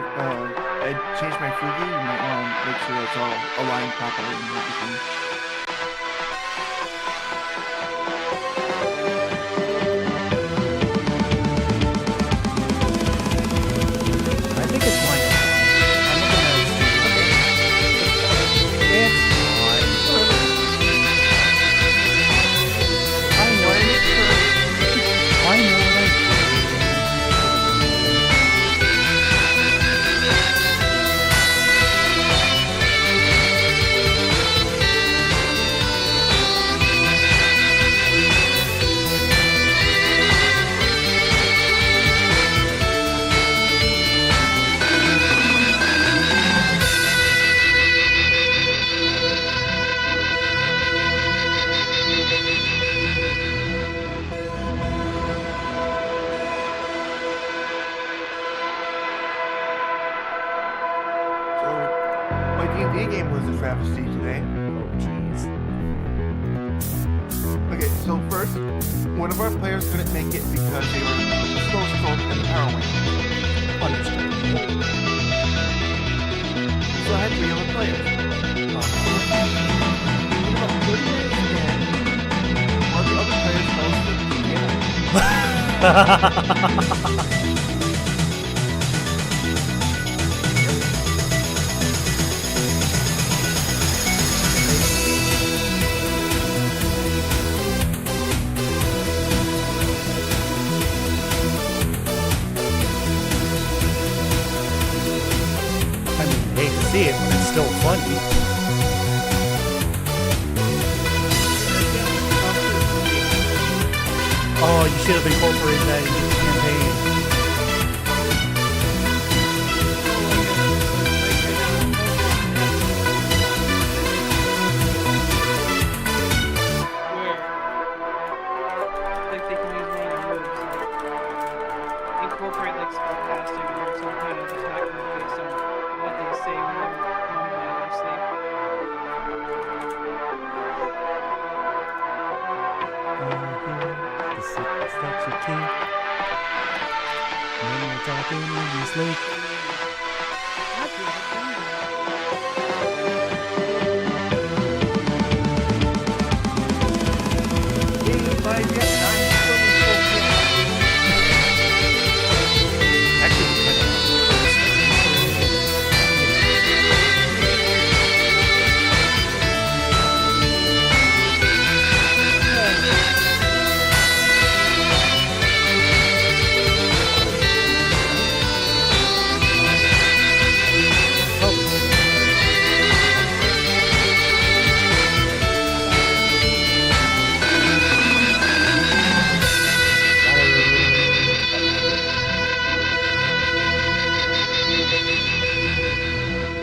I changed my Fourze. You might want to make sure it's all aligned properly and everything. I think it's lined up. I'm looking at it. It's fine. I know it. I know what I do. D&D game was a travesty today. Oh, jeez. Okay, so first, one of our players couldn't make it because they were snowstorm and the power went. Understood. So I had 3 other players. About 30 minutes in, one of the other players fell asleep in the game. I hate to see it, but it's still funny. Oh, you should have incorporated that into the campaign. Where? Like they can use one of the moves. Like, incorporate like spellcasting or some kind of attack move based on what they say when they're asleep. The secrets that you keep when you're talking in your sleep.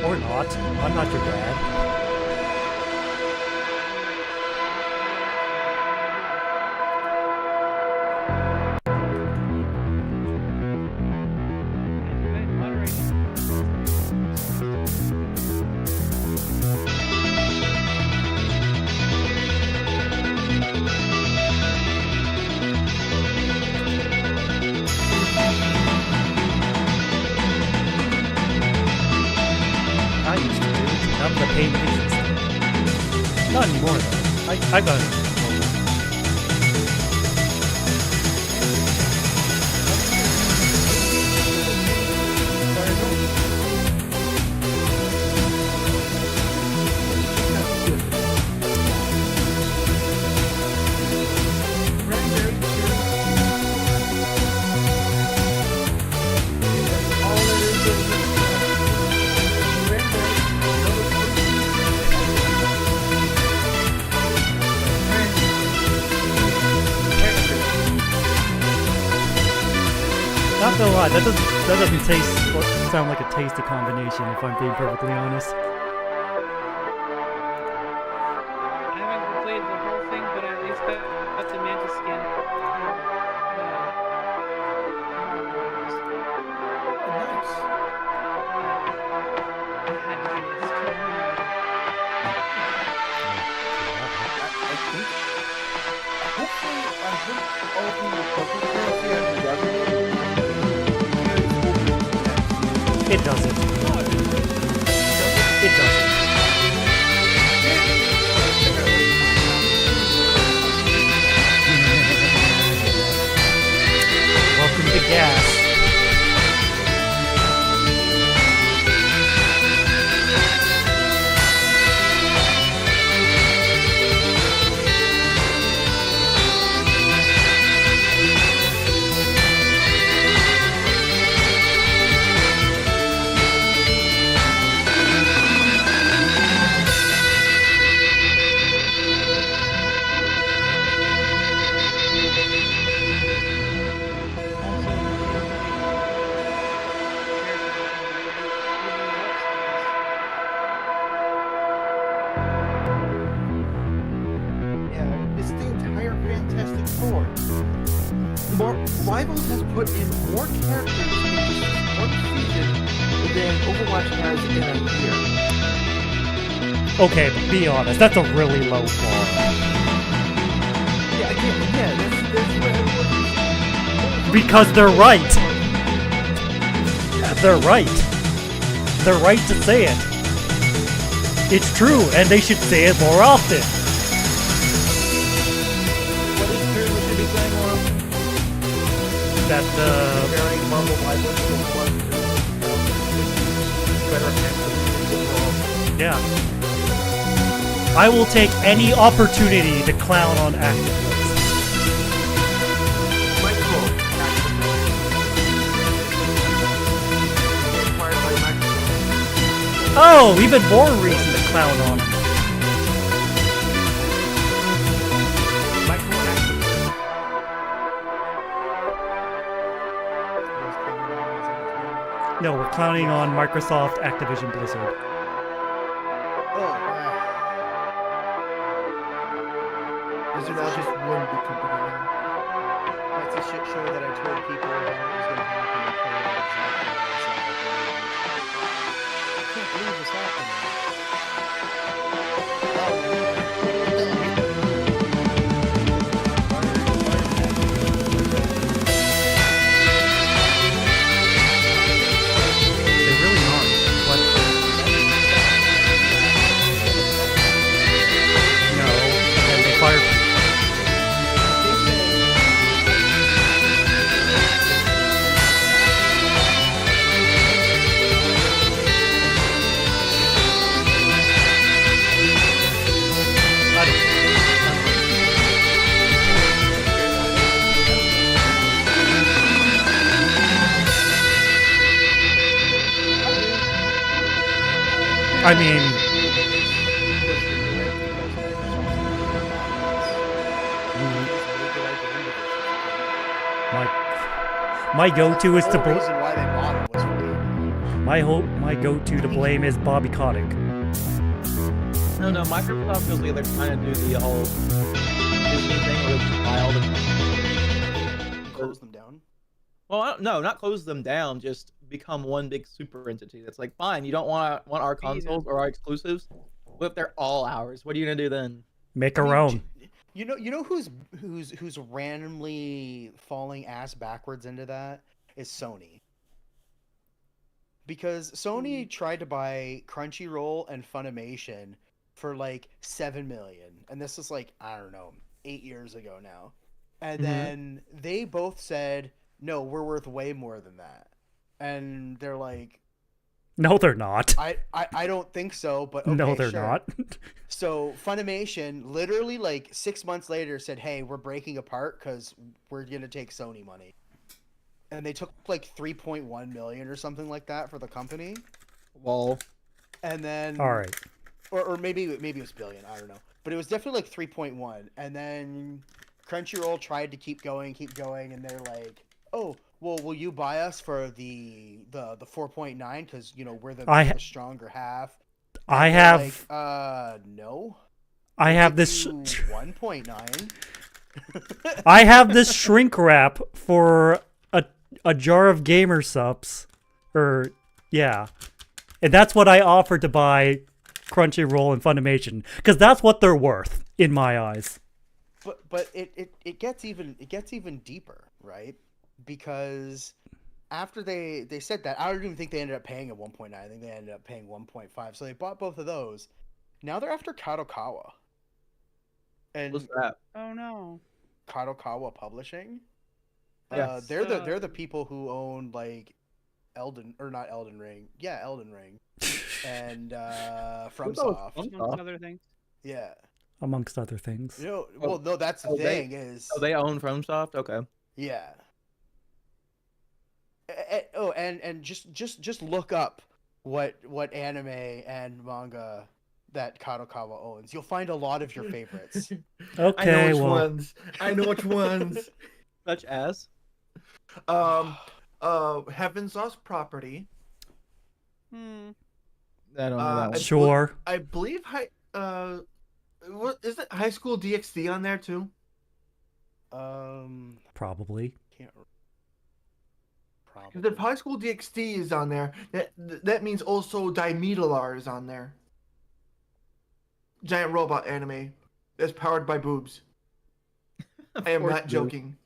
Or not. I'm not your dad. I used to do it. That was a pain in the ass. Not anymore though. I got it. Not gonna lie, that doesn't taste or sound like a tasty combination if I'm being perfectly honest. I haven't completed the whole thing, but I at least got the mantis skin. Nice. I think, hopefully, I hope all of you will focus here and It doesn't. It doesn't. Welcome to gas. Yeah, it's the entire Fantastic Four. Rivals has put in more characters in just one season than Overwatch has in a year. Okay, but be honest, that's a really low bar. Yeah, that's what everyone. Because they're right. They're right. They're right to say it. It's true, and they should say it more often. What is true we should be saying more often? That Comparing Marvel Rivals to what better example. yeah. I will take any opportunity to clown on Activists. Microsoft. Acquired by Microsoft. Oh, even more reason to clown on them. No, we're clowning on Microsoft, Activision, Blizzard. Is there not just one big company now? That's a shit show that I told people how it was going to happen and play out exactly how I can't believe this happened. They really are. What? No, and they fire people. I mean, my go-to is to The whole reason why they bought it was for my go-to to blame is Bobby Kotick. No, Microsoft feels like they're trying to do the whole Disney thing where they just buy all the... close them down. Well, no, not close them down, just become one big super entity. That's like, fine, you don't want our consoles or our exclusives? What if they're all ours? What are you gonna do then? Make our own. You know who's randomly falling ass backwards into that is Sony. Because Sony tried to buy Crunchyroll and Funimation for like $7 million, and this is like, I don't know, 8 years ago now. And then they both said, no, we're worth way more than that. And they're like, No, they're not. I don't think so, but okay, No, they're sure. not. So Funimation literally like 6 months later said, hey, we're breaking apart because we're going to take Sony money. And they took like 3.1 million or something like that for the company. Well, And then, All right. or maybe it was billion, I don't know. But it was definitely like 3.1. And then Crunchyroll tried to keep going, and they're like, oh, well, will you buy us for the 4.9 because you know we're the stronger half? I And have like, no. I have this 1.9. I have this shrink wrap for a jar of gamer subs, or yeah, and that's what I offered to buy Crunchyroll and Funimation because that's what they're worth in my eyes. But it gets even deeper, right? Because after they said that, I don't even think they ended up paying at 1.9. I think they ended up paying 1.5. So they bought both of those. Now they're after Kadokawa. And What's that? Oh no. Kadokawa Publishing. Yes. They're the people who own like Elden Ring. Yeah, Elden Ring. And FromSoft. Amongst other things. Yeah. Amongst other things. You know, well, no, that's the thing is. Oh, they own FromSoft. Okay. Yeah. And just look up what anime and manga that Kadokawa owns. You'll find a lot of your favorites. Okay, I know which well, ones. I know which ones. Such as. Heaven's Lost Property. Hmm. I don't know that one. sure. I believe what is it? High School DxD on there too? Probably. Can't. Because if High School DxD is on there, that means also Daimetalar is on there. Giant robot anime that's powered by boobs. I am not joking.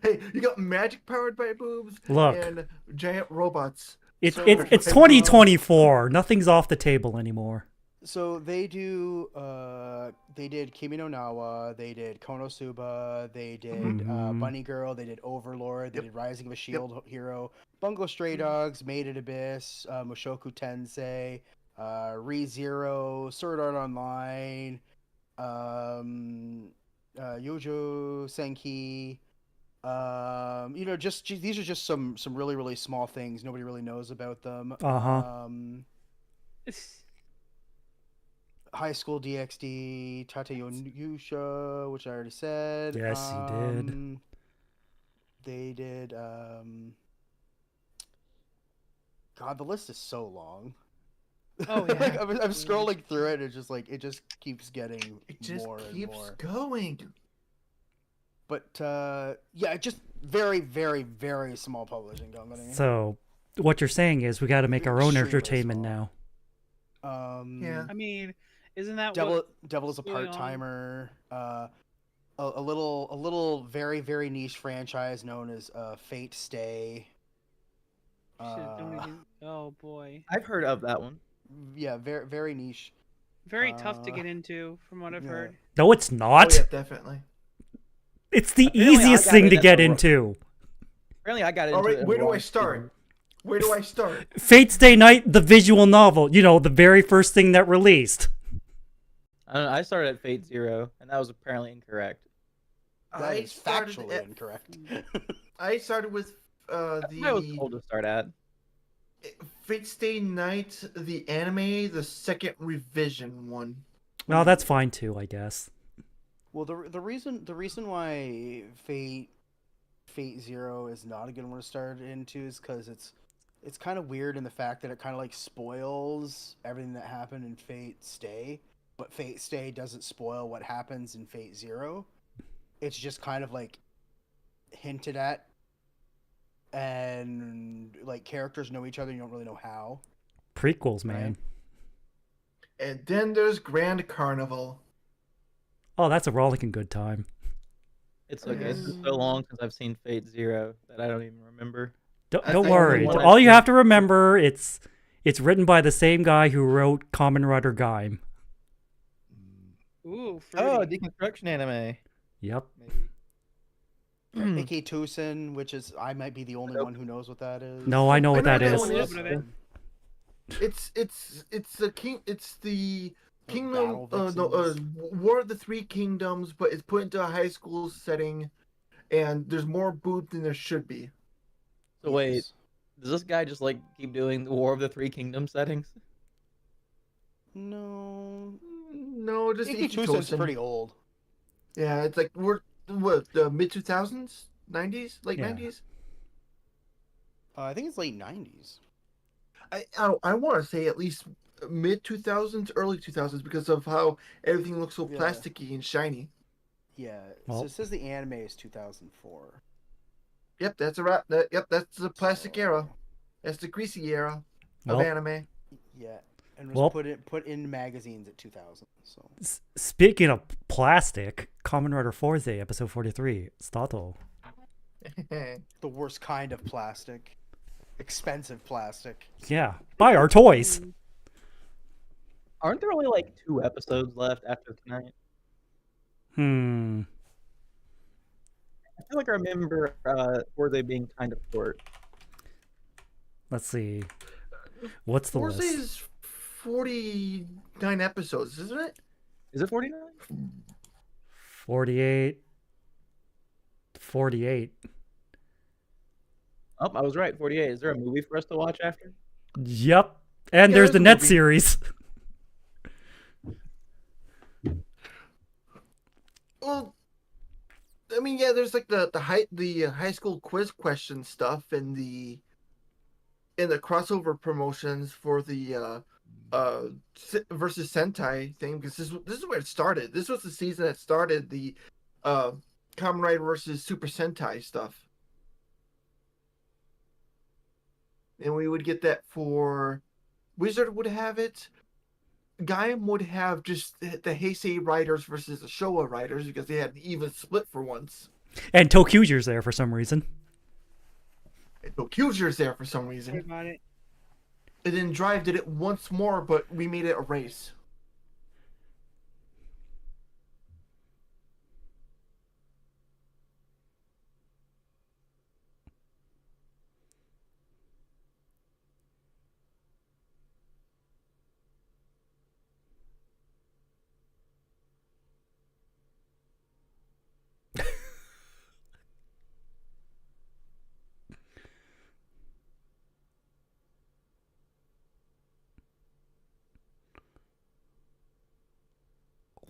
Hey, you got magic powered by boobs Look. and giant robots. It's So- it's 2024. Nothing's off the table anymore. So they do. They did Kimi no Nawa. They did Konosuba. They did Mhm. Bunny Girl. They did Overlord. They did Rising of a Shield Hero. Bungo Stray Dogs. Mated Abyss. Mushoku Tensei. ReZero. Sword Art Online. Yojo Senki. You know, just these are just some really really small things. Nobody really knows about them. High School DxD, Tate Yusha, which I already said. Yes, you did. They did. God, the list is so long. Oh, yeah. Like, I'm scrolling through it. It's just like it just keeps getting It just more and keeps more. going. But yeah, just very, very, very small publishing company. So, what you're saying is we got to make our own Extremely entertainment small. now. Yeah. I mean, isn't that Devil what? is a going on? part timer. A little very very niche franchise known as Fate Stay. Shit, don't even. Oh boy. I've heard of that one. Yeah, very very niche. Very tough to get into, from what I've yeah. heard. No, it's not. Oh, yeah, definitely. It's the Apparently, I easiest got thing it to at get the- into. Apparently, I got into All right, it. where do I start? Where do I start? Fate's Day Night, the visual novel. You know, the very first thing that released. I started at Fate Zero, and that was apparently incorrect. That is started factually at- incorrect. I started with I was the told to start at. Fate Stay Night, the anime, the second revision one. Well, that's fine too, I guess. Well, the reason why Fate Zero is not a good one to start into is because it's kind of weird in the fact that it kind of like spoils everything that happened in Fate Stay, but Fate Stay doesn't spoil what happens in Fate Zero. It's just kind of like hinted at, and like characters know each other. You don't really know how. Prequels, man. Right. And then there's Grand Carnival. Oh, that's a rollicking good time. It's okay. It's been so long since I've seen Fate Zero that I don't even remember. Don't I worry. only All you have to remember, it's written by the same guy who wrote Kamen Rider Gaim. Ooh, Oh, fruity. deconstruction anime. Yep. Maybe. Ike Tusen, which is I might be the only one who knows what that is. No, I know what I that know is. that A little bit of it. It's the Kingdom, Battle Vixens. War of the Three Kingdoms, but it's put into a high school setting, and there's more boobs than there should be. So wait, Yes. does this guy just like keep doing the War of the Three Kingdoms settings? No. No, just Ike Tusen's pretty old. Yeah, it's like we're what the mid 2000s, 90s, late Yeah. 90s. I think it's late 90s. I want to say at least mid 2000s, early 2000s because of how everything looks so Yeah. plasticky and shiny. Yeah. Well- So it says the anime is 2004. Yep, that's a wrap. Yep, that's the plastic So- era. That's the greasy era of Well, anime. Yeah. And Well- was put in magazines at 2000. So speaking of plastic, Kamen Rider Fourze, episode 43, Stato. The worst kind of plastic. Expensive plastic. Yeah, buy our toys. Aren't there only like 2 episodes left after tonight? Hmm. I feel like I remember Fourze being kind of short. Let's see. What's the Fourze list? is 49 episodes, isn't it? Is it 49? 48. 48. Oh, I was right. 48. Is there a movie for us to watch after? Yep. And Yeah, there's there's the a net movie. series. Well, I mean, yeah, there's like the high school quiz question stuff and the crossover promotions for the versus Sentai thing, because this is where it started. This was the season that started the Kamen Rider versus Super Sentai stuff. And we would get that for Wizard would have it. Gaim would have just the Heisei Riders versus the Showa Riders because they had an even split for once. And Tokuger's there for some reason. And Tokuger's there for some Sorry reason. about it. And then Drive did it once more, but we made it a race.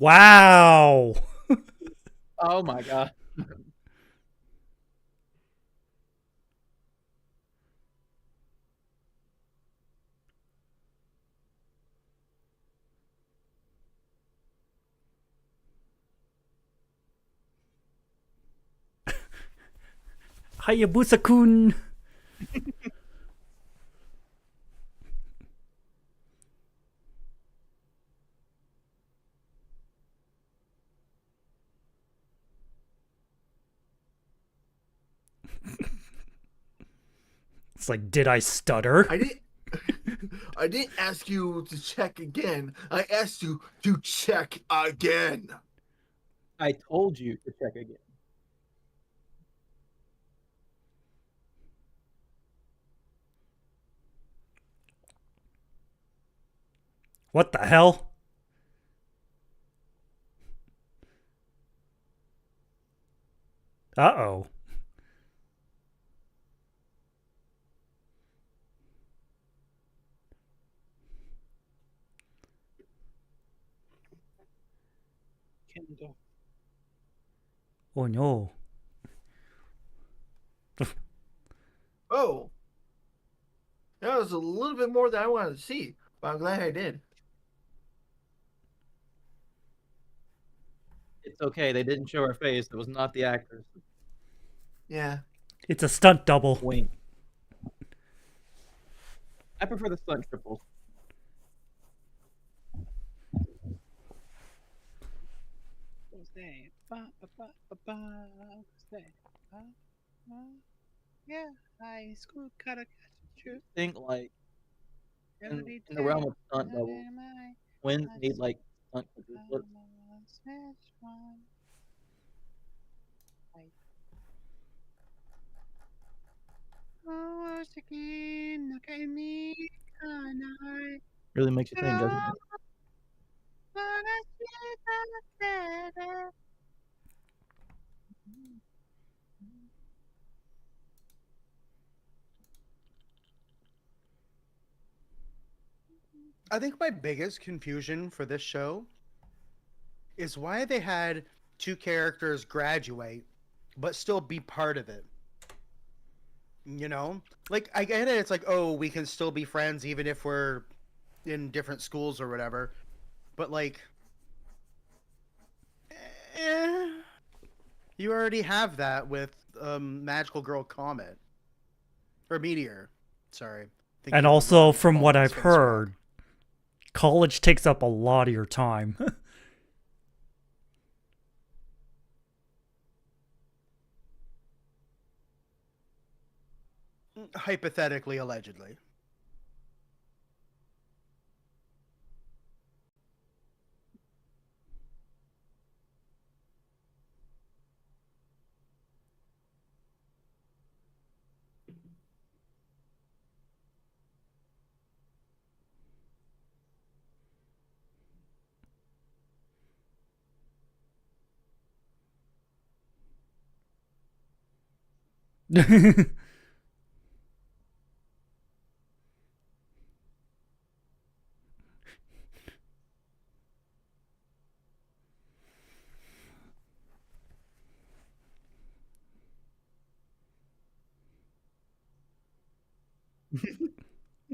Wow. Oh my god. Hayabusa-kun. It's like, did I stutter? I didn't ask you to check again. I asked you to check again. I told you to check again. What the hell? Uh-oh. Kindle. Oh no. Oh. That was a little bit more than I wanted to see, but I'm glad I did. It's okay. They didn't show her face. It was not the actors. Yeah. It's a stunt double. Wink. I prefer the stunt triples. What's that? Ba, ba, ba, ba, ba. What's that? Yeah, high school cut a true. Think like in the realm of stunt doubles, twins need like stunt quadruplets. Really makes you think, doesn't it? I think my biggest confusion for this show is why they had two characters graduate but still be part of it. You know? Like, I get it. It's like, oh, we can still be friends even if we're in different schools or whatever. But, like, you already have that with Magical Girl Comet. Or Meteor. Sorry. Thinking And of the also, wrong from what Comet I've Space Rock. heard, college takes up a lot of your time. Hypothetically, allegedly.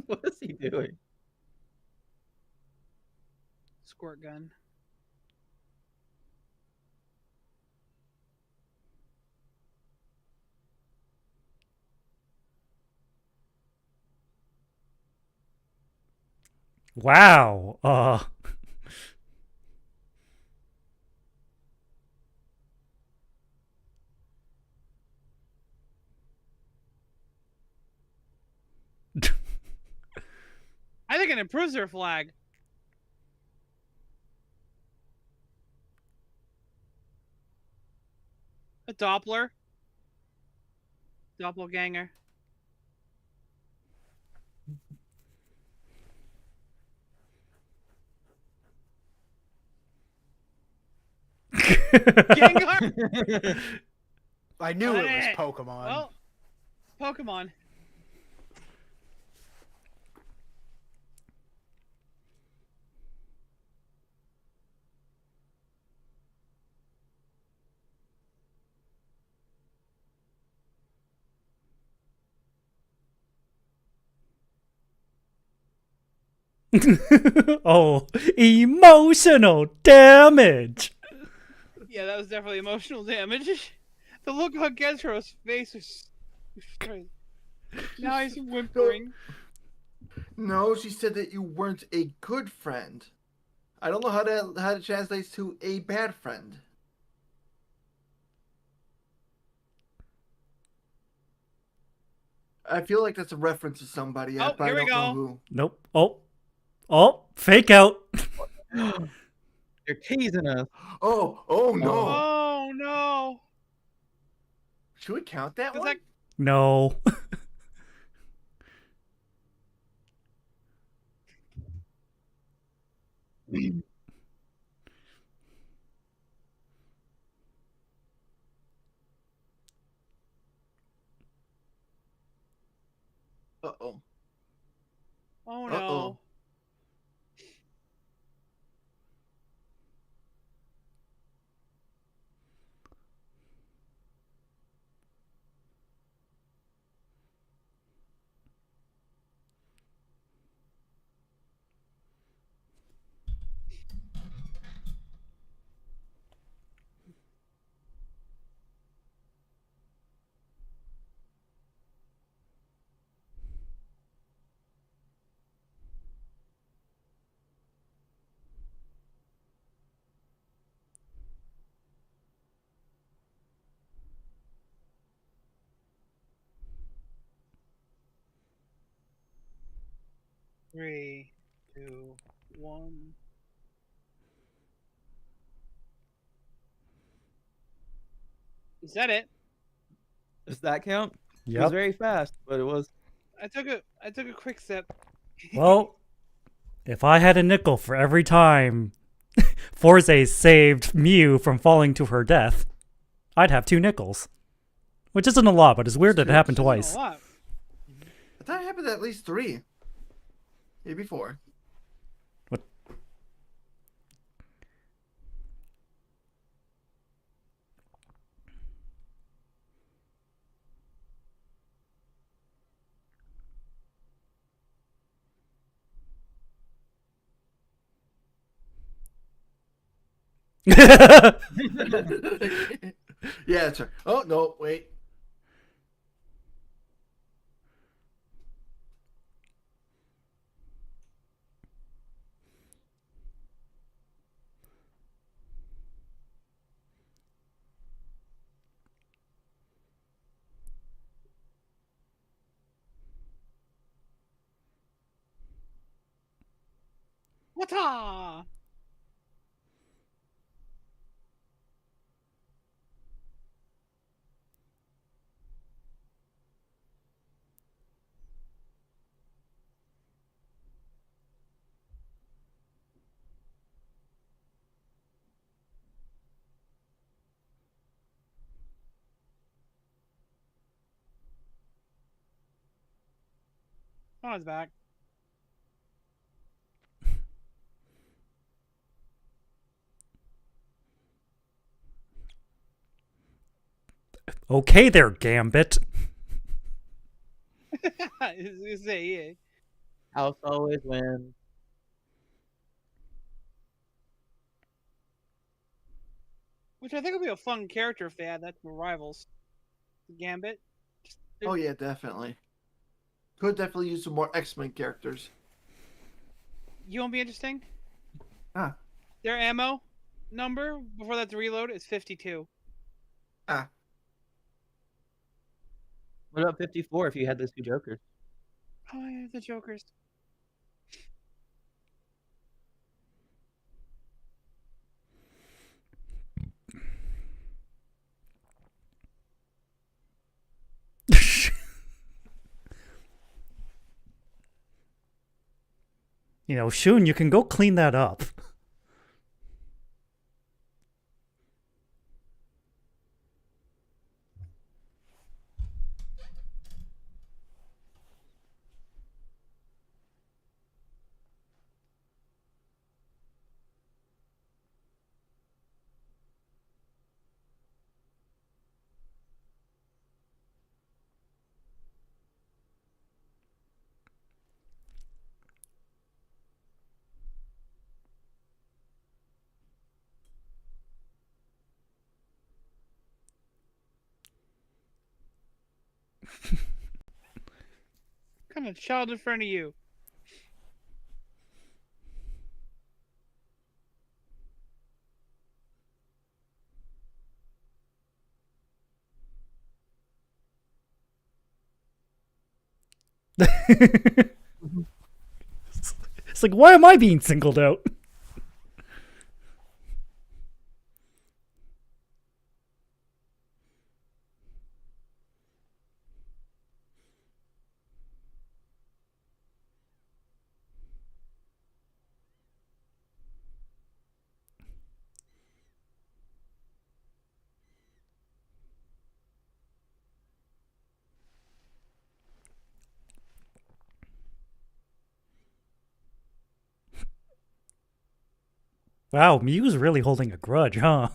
What is he doing? Squirt gun. Wow. I think it improves their flag. A Doppler. Doppelganger. Gengar! I knew it was Eh. Pokemon. Well, Pokemon. Oh, emotional damage. Yeah, that was definitely emotional damage. The look on Gensro's face was... Now he's whimpering. No, she said that you weren't a good friend. I don't know how to translate to a bad friend. I feel like that's a reference to somebody. Oh, but I here we don't know go. who. Nope. Oh, fake out. You're teasing us. Oh no! Oh no! Should we count that Does one? that... No. Uh-oh. Oh no. Uh-oh. Three, two, one. Is that it? Does that count? It was Yep. very fast, but it was. I took a quick sip. Well, if I had a nickel for every time Fourze saved Mew from falling to her death, I'd have 2 nickels. Which isn't a lot, but it's weird that it happened Which twice. isn't a lot. I thought it happened at least 3. Maybe 4. What? Yeah, that's right. Oh no, wait. Wata! Oh, it's back. Okay there, Gambit. Yeah. House always wins. Which I think would be a fun character if they had that for Rivals. Gambit. Oh yeah, definitely. Could definitely use some more X-Men characters. You won't be interesting? Ah, Their ammo number before that's reload is 52. ah. What about 54 if you had those two Jokers? Oh, yeah, the Jokers. You know, Shun, you can go clean that up. What kind of child in front of you? It's like, why am I being singled out? Wow, Mew's really holding a grudge, huh?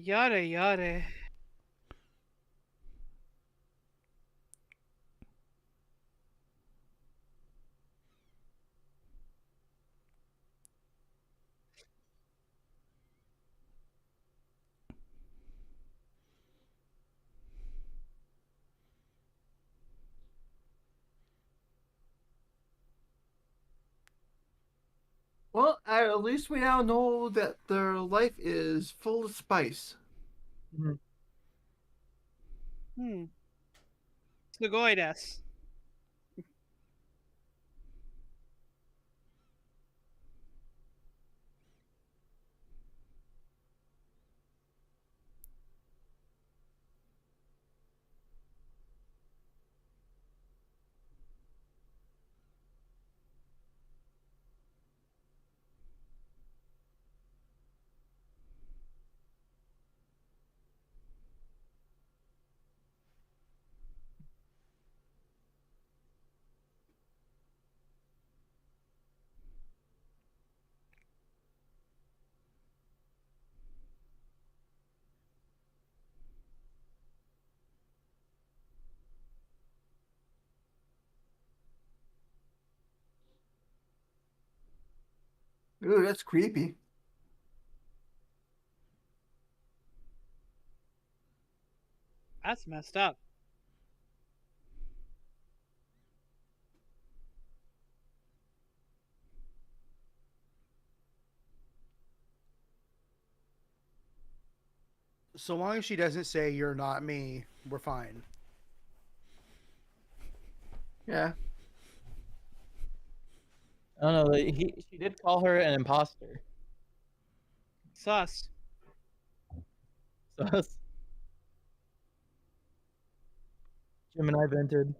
Yada yada. Well, at least we now know that their life is full of spice. Hmm. Sugoides. Ooh, that's creepy. That's messed up. So long as she doesn't say you're not me, we're fine. Yeah. I don't know. Like, she did call her an imposter. Sus. So that's Gemini vented.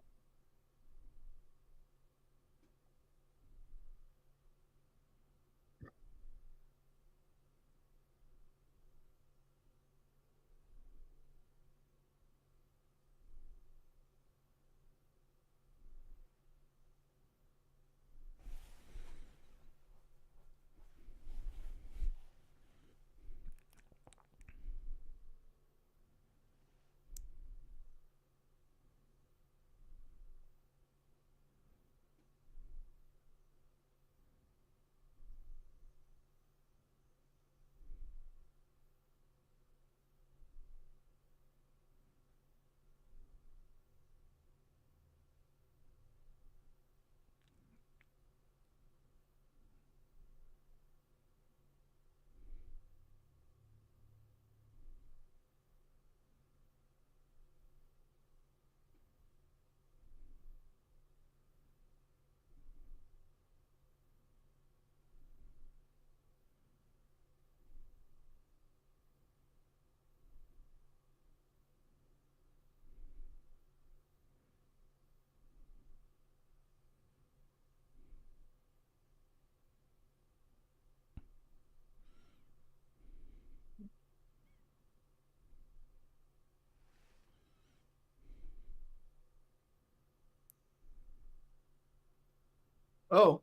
Oh,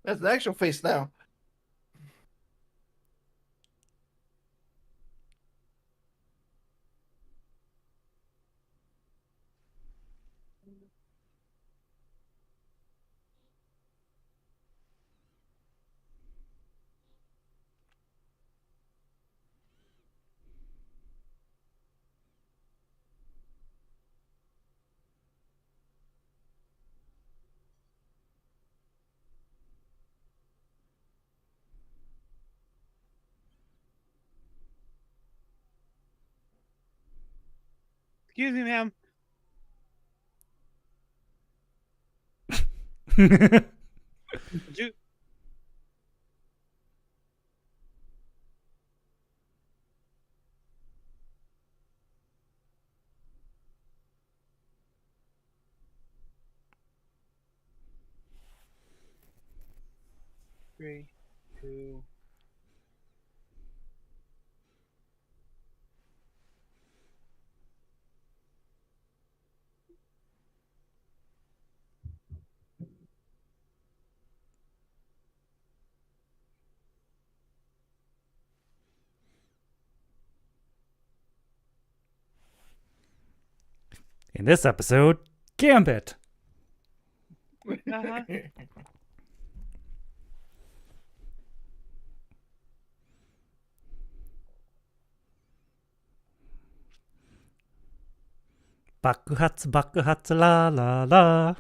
that's the actual face now. Excuse me, ma'am. Did you? Three, two. In this episode, Gambit. Uh-huh. Bakuhatsu, bakuhatsu, la la la.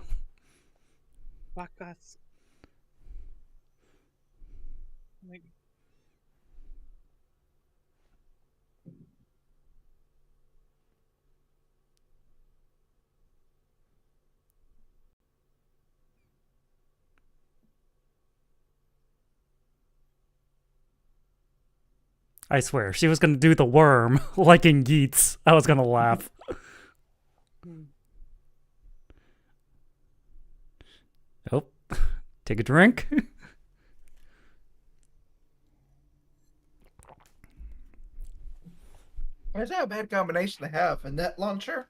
Bakas. Like, I swear, she was gonna do the worm like in Geats. I was gonna laugh. Oh, take a drink. Why is that a bad combination to have? A net launcher?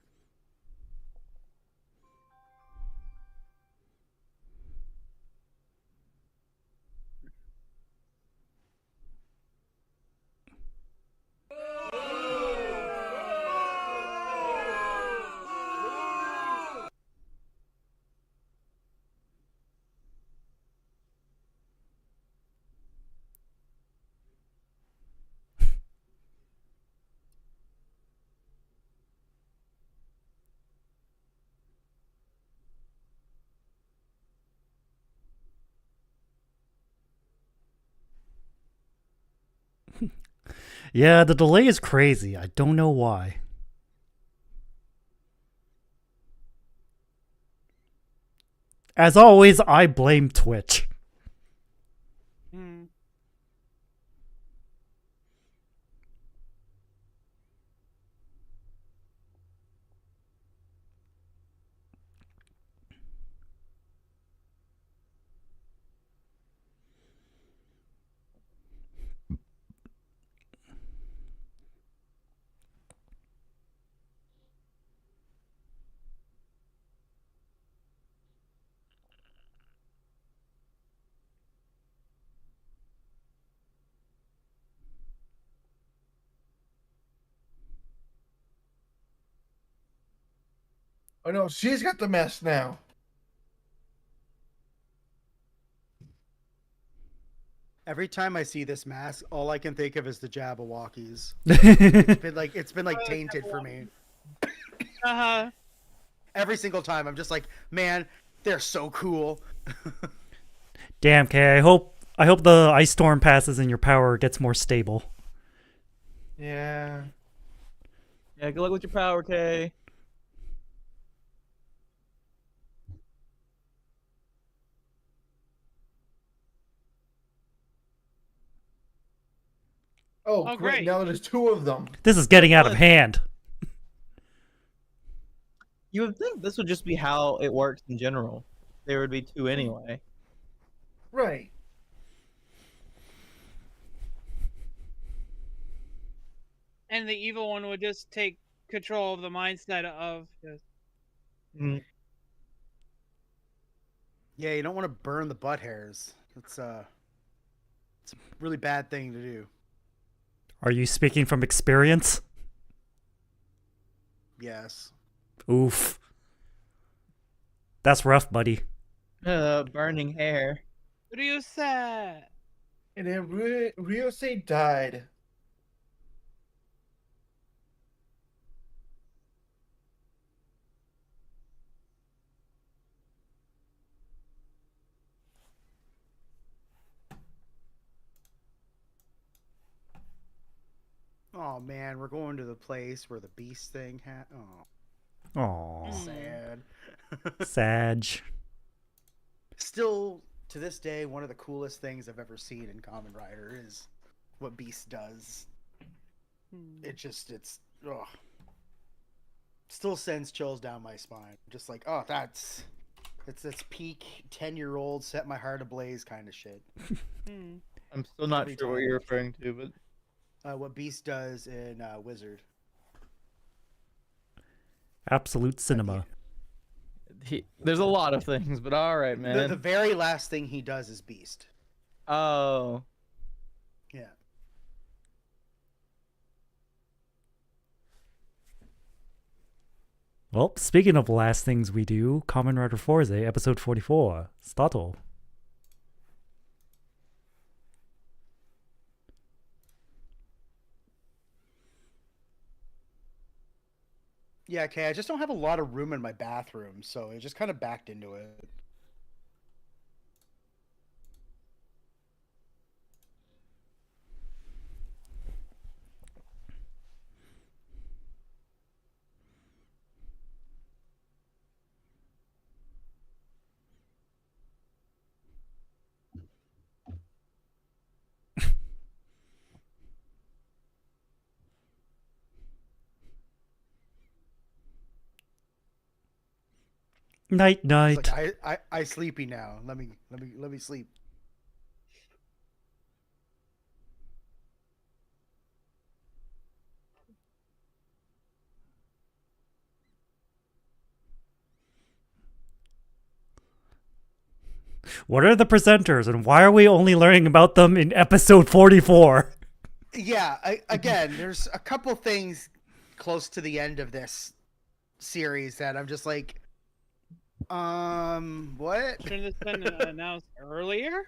Yeah, the delay is crazy. I don't know why. As always, I blame Twitch. Hmm. Oh no, she's got the mess now. Every time I see this mask, all I can think of is the Jabberwockies. It's been like Oh, tainted for me. Uh-huh. Every single time, I'm just like, man, they're so cool. Damn, Kay. I hope the ice storm passes and your power gets more stable. Yeah. Yeah, good luck with your power, Kay. Oh, Oh, great. great. Now there's two of them. This is getting out of hand. You would think this would just be how it works in general. There would be two anyway. Right. And the evil one would just take control of the mindset of just Mm. Yeah, you don't want to burn the butt hairs. It's a really bad thing to do. Are you speaking from experience? Yes. Oof. That's rough, buddy. Burning hair. Ryusa. And then Ryusei died. Oh man, we're going to the place where the beast thing had. Oh, Aw. sad. Sag. Still, to this day, one of the coolest things I've ever seen in Kamen Rider is what Beast does. It's ugh. Still sends chills down my spine. Just like, oh, it's peak 10-year-old set my heart ablaze kind of shit. I'm still not Every sure what time. you're referring to, but What Beast does in Wizard. Absolute cinema. there's a lot of things. But all right, man. The very last thing he does is Beast. Oh, Yeah. Well, speaking of last things we do, Kamen Rider Fourze, episode 44. Startle. Yeah, okay, I just don't have a lot of room in my bathroom, so I just kind of backed into it. Night, It's night. like I sleepy now. Let me sleep. What are the presenters, and why are we only learning about them in episode 44? Yeah, again, there's a couple things close to the end of this series that I'm just like, what? Shouldn't this been announced earlier?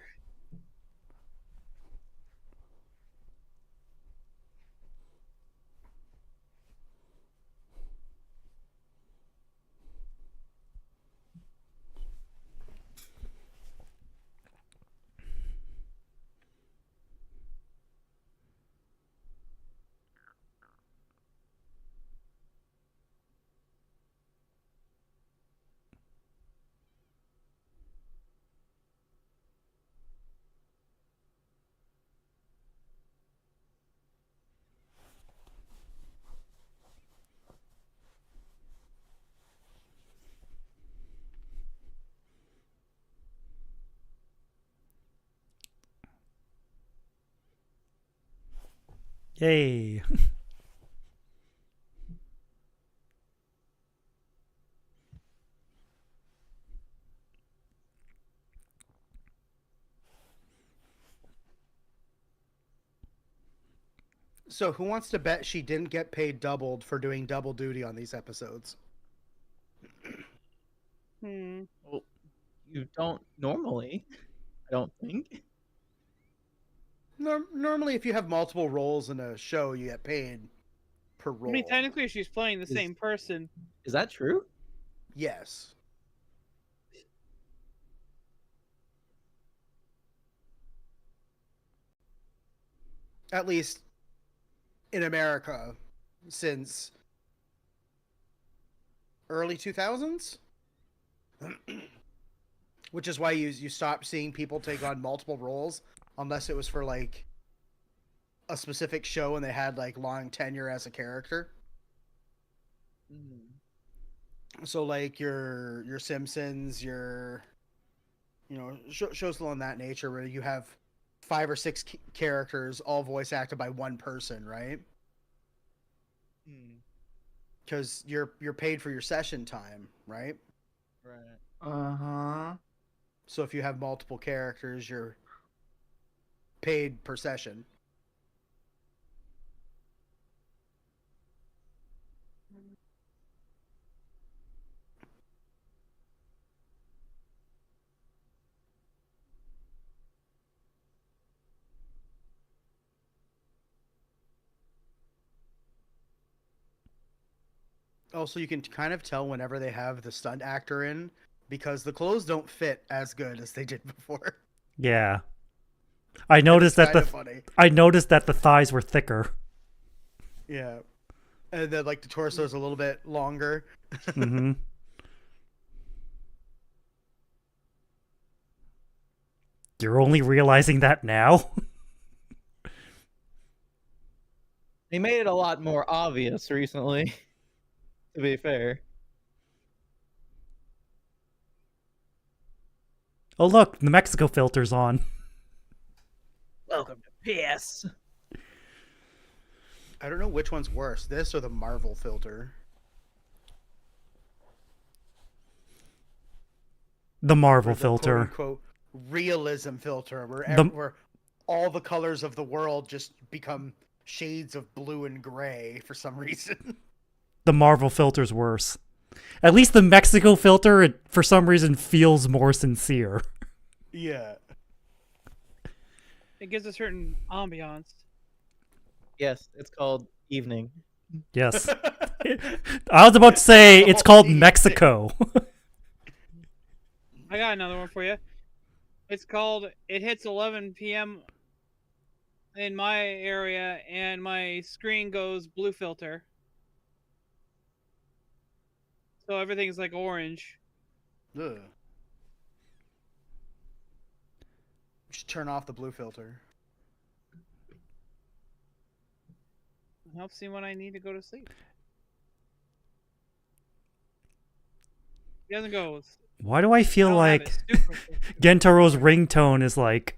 Yay. So, who wants to bet she didn't get paid doubled for doing double duty on these episodes? Well, you don't normally. I don't think. Normally, if you have multiple roles in a show, you get paid per role. I mean, technically, she's playing the same person. Is that true? Yes. At least in America, since early 2000s. Which is why you stopped seeing people take on multiple roles unless it was for like a specific show and they had like long tenure as a character. So like your Simpsons, your shows along that nature where you have 5 or 6 characters all voice acted by one person, right? Because you're paid for your session time, right? Right. So if you have multiple characters, you're paid per session. Also, you can kind of tell whenever they have the stunt actor in because the clothes don't fit as good as they did before. Yeah. I noticed that the thighs were thicker. Yeah. And then like the torso is a little bit longer. Mm-hmm. You're only realizing that now? They made it a lot more obvious recently, to be fair. Oh look, the Mexico filter's on. Welcome to PS. I don't know which one's worse, this or the Marvel filter. The Marvel Or the filter. quote-unquote realism filter where, where all the colors of the world just become shades of blue and gray for some reason. The Marvel filter's worse. At least the Mexico filter, it, for some reason, feels more sincere. Yeah. It gives a certain ambiance. Yes, it's called Evening. Yes. I was about to say, it's called Mexico. I got another one for you. It's called It Hits 11 p.m. in my area, and my screen goes blue filter. So everything's like orange. Ugh. Just turn off the blue filter. It helps me when I need to go to sleep. He doesn't go. Why do I feel like super Gentaro's ringtone is like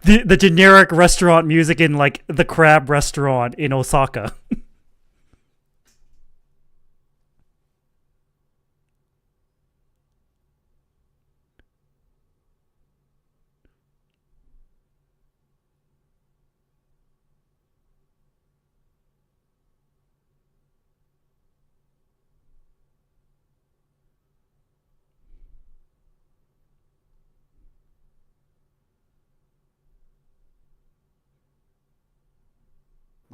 the generic restaurant music in like the crab restaurant in Osaka?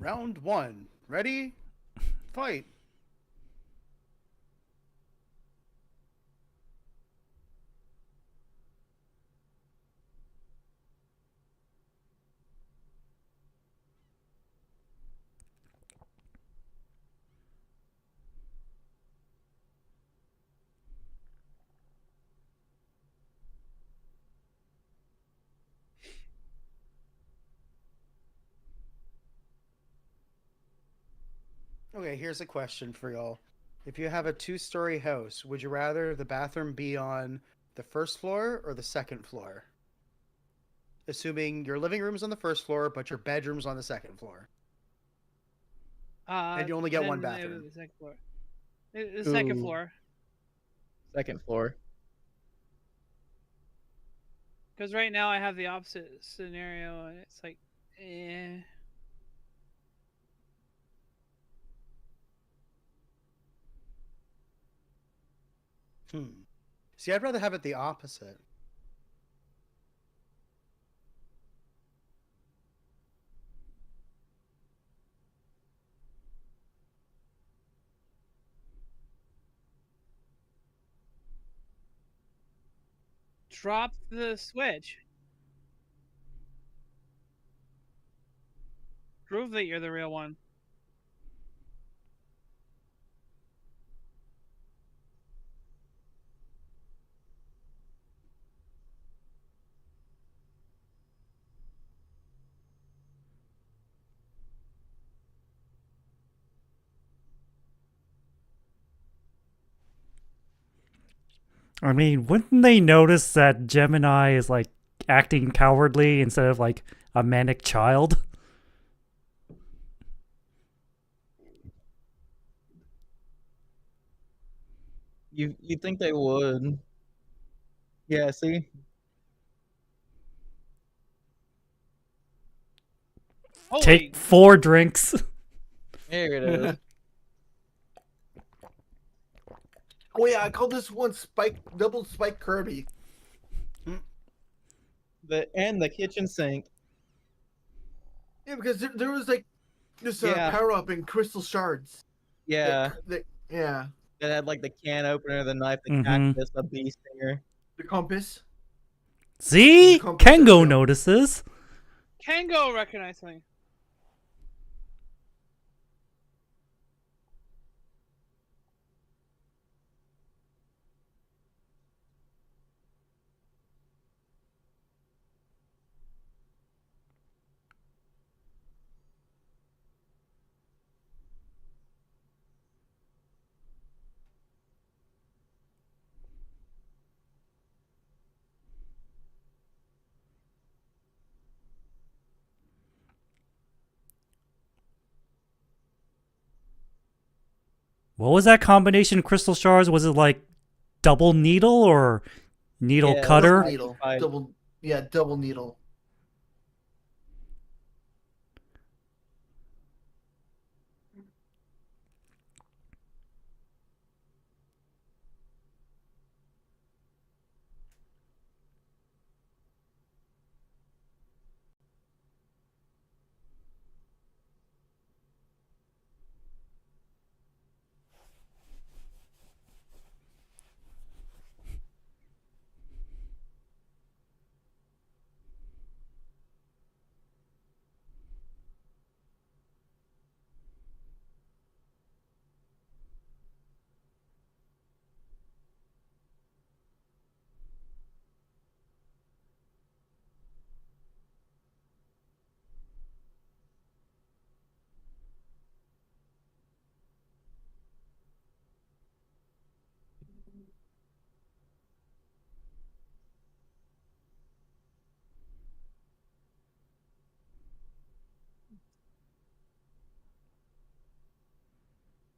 Round 1. Ready? Fight. Okay, here's a question for y'all. If you have a 2-story house, would you rather the bathroom be on the first floor or the second floor? assuming your living room's on the first floor, but your bedroom's on the second floor. And you only get one then bathroom. The second floor. The second Ooh. floor. Second floor. Because right now I have the opposite scenario, and it's like, eh. See, I'd rather have it the opposite. Drop the switch. Prove that you're the real one. I mean, wouldn't they notice that Gemini is like acting cowardly instead of like a manic child? You think they would? Yeah. See. Holy, Take 4 drinks. There it is. Oh yeah, I call this one double spike Kirby. The kitchen sink. Yeah, because there was like this Yeah. power up in crystal shards. Yeah. Yeah. That had like the can opener, the knife, the Mhm. cactus, a bee stinger. The compass. See? Compass Kengo system. notices. Kango recognized me. What was that combination of crystal shards? Was it like double needle or needle Yeah, cutter? Double needle. Right. Double needle.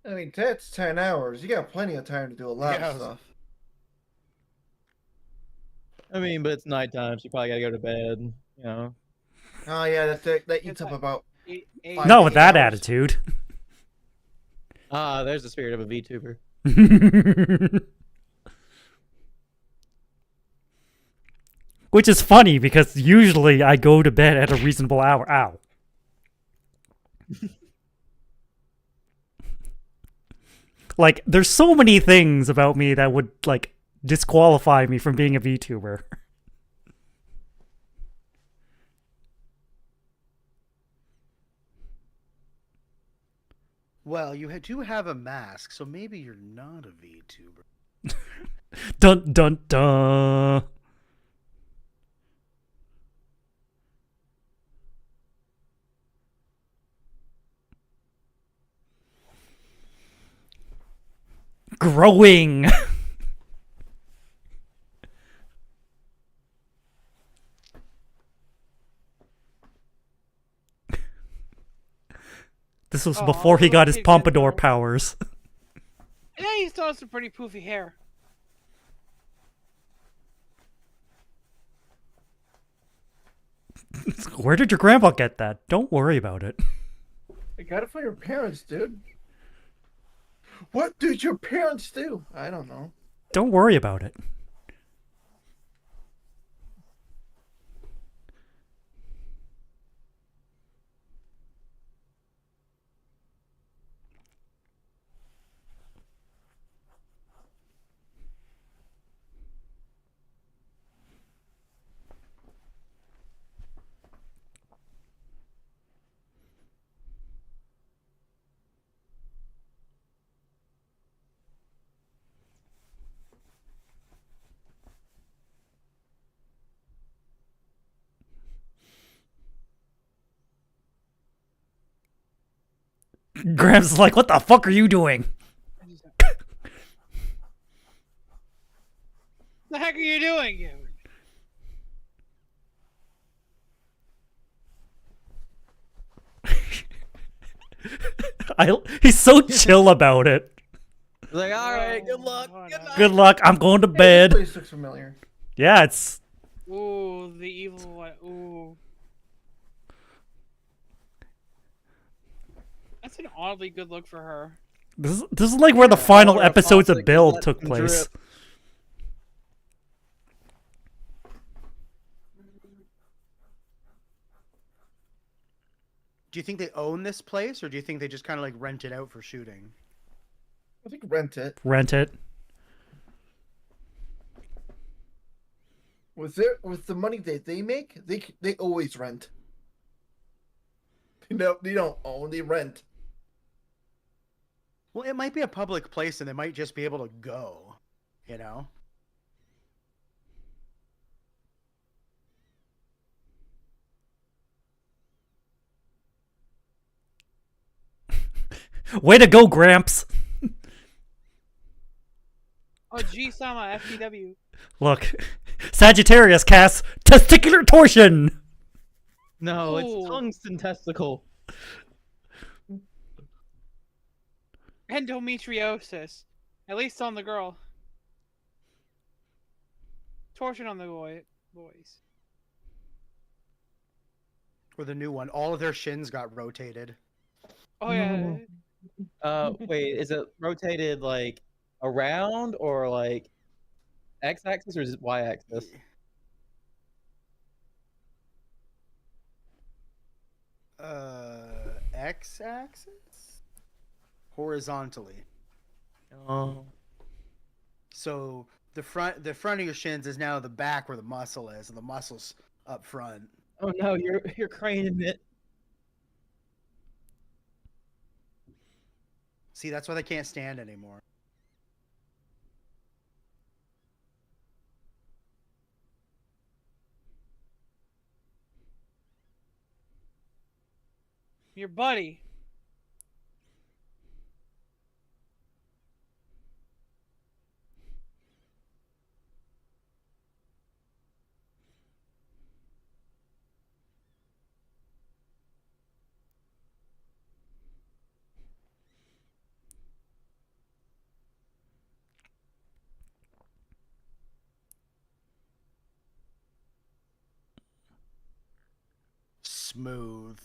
I mean, that's 10 hours. You got plenty of time to do a lot Yeah, of stuff. I mean, but it's nighttime, so you probably gotta go to bed. You know. Oh yeah, that eats It's up like- about Eight, Not with that 8 hours. attitude. Ah, there's the spirit of a VTuber. Which is funny because usually I go to bed at a reasonable hour. Ow. Like, there's so many things about me that would, like, disqualify me from being a VTuber. Well, you do have a mask, so maybe you're not a VTuber. Dun dun dun. Growing. This was Oh, before he little got his kid pompadour Gizmo. powers. Yeah, he still has some pretty poofy hair. Where did your grandpa get that? Don't worry about it. I got it from your parents, dude. What did your parents do? I don't know. Don't worry about it. Gramps is like, what the fuck are you doing? The heck are you doing, you? He's so chill about it. He's like, all right, good luck. Oh, Good no. night. Good luck. I'm going to Hey, this bed. place looks familiar. Yeah, it's Ooh, the evil one. Ooh. That's an oddly good look for her. this is like where the final Or a episodes of faucet, Bill let took them place. drip. Do you think they own this place, or do you think they just kind of like rent it out for shooting? I think rent it. Rent it. With the money that they make, they always rent. No, they don't own. They rent. Well, it might be a public place, and they might just be able to go. You know. Way to go, Gramps. Oh, G-sama, FTW. Look, Sagittarius casts testicular torsion. No, it's Ooh. tungsten testicle. Endometriosis. At least on the girl. Torsion on the boys. Or the new one. All of their shins got rotated. Oh, yeah. Wait, is it rotated like around or like x-axis or is it y-axis? X-axis? Horizontally. Oh. So the front of your shins is now the back where the muscle is, and the muscle's up front. Oh no, you're craning it. See, that's why they can't stand anymore. Your buddy. Smooth.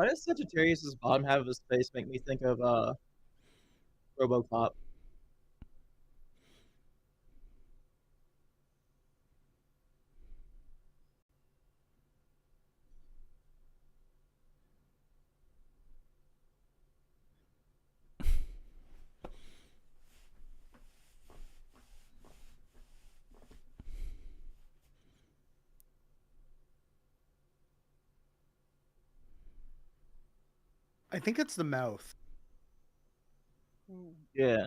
Why does Sagittarius's bottom half of his face make me think of RoboCop? I think it's the mouth. Yeah.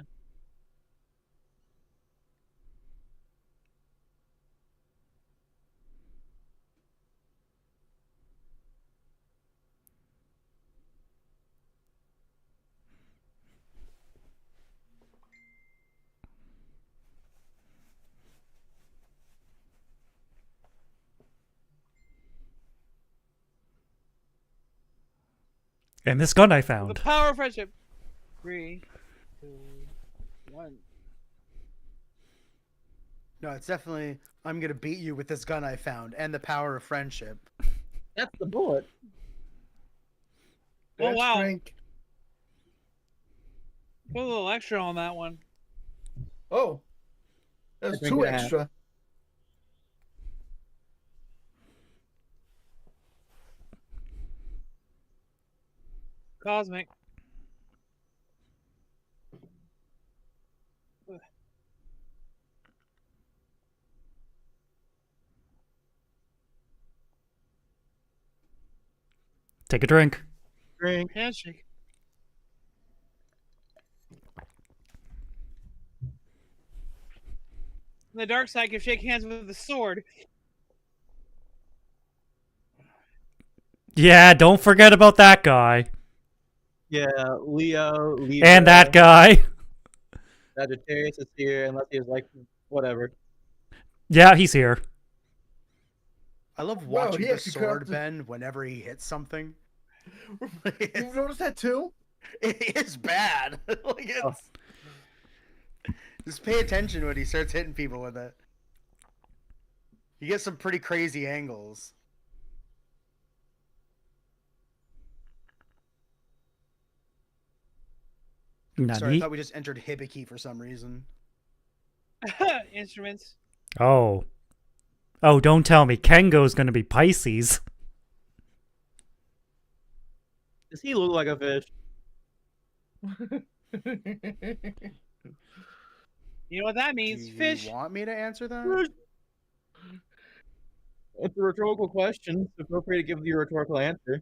And this gun I The found. power of friendship. 3, 2, 1. No, it's definitely I'm gonna beat you with this gun I found and the power of friendship. That's the bullet. Oh, Let's wow. drink. Put a little extra on that one. Oh, that's drink 2 and a half. extra. Cosmic. Take a drink. Drink. Handshake. In the dark side can shake hands with the sword. Yeah, don't forget about that guy. Yeah, Leo, Libra, And that guy. Sagittarius is here, unless he was like, whatever. Yeah, he's here. I love Wow, watching he the actually sword crafted- bend whenever he hits something. You've noticed that too? It is bad. Like it's... Just pay attention when he starts hitting people with it. You get some pretty crazy angles. Sorry, I Nani? thought we just entered Hibiki for some reason. Instruments. Oh. Oh, don't tell me. Kengo's gonna be Pisces. Does he look like a fish? You know what that Do means? you Fish. want me to answer that? It's a rhetorical question, so feel free to give your rhetorical answer.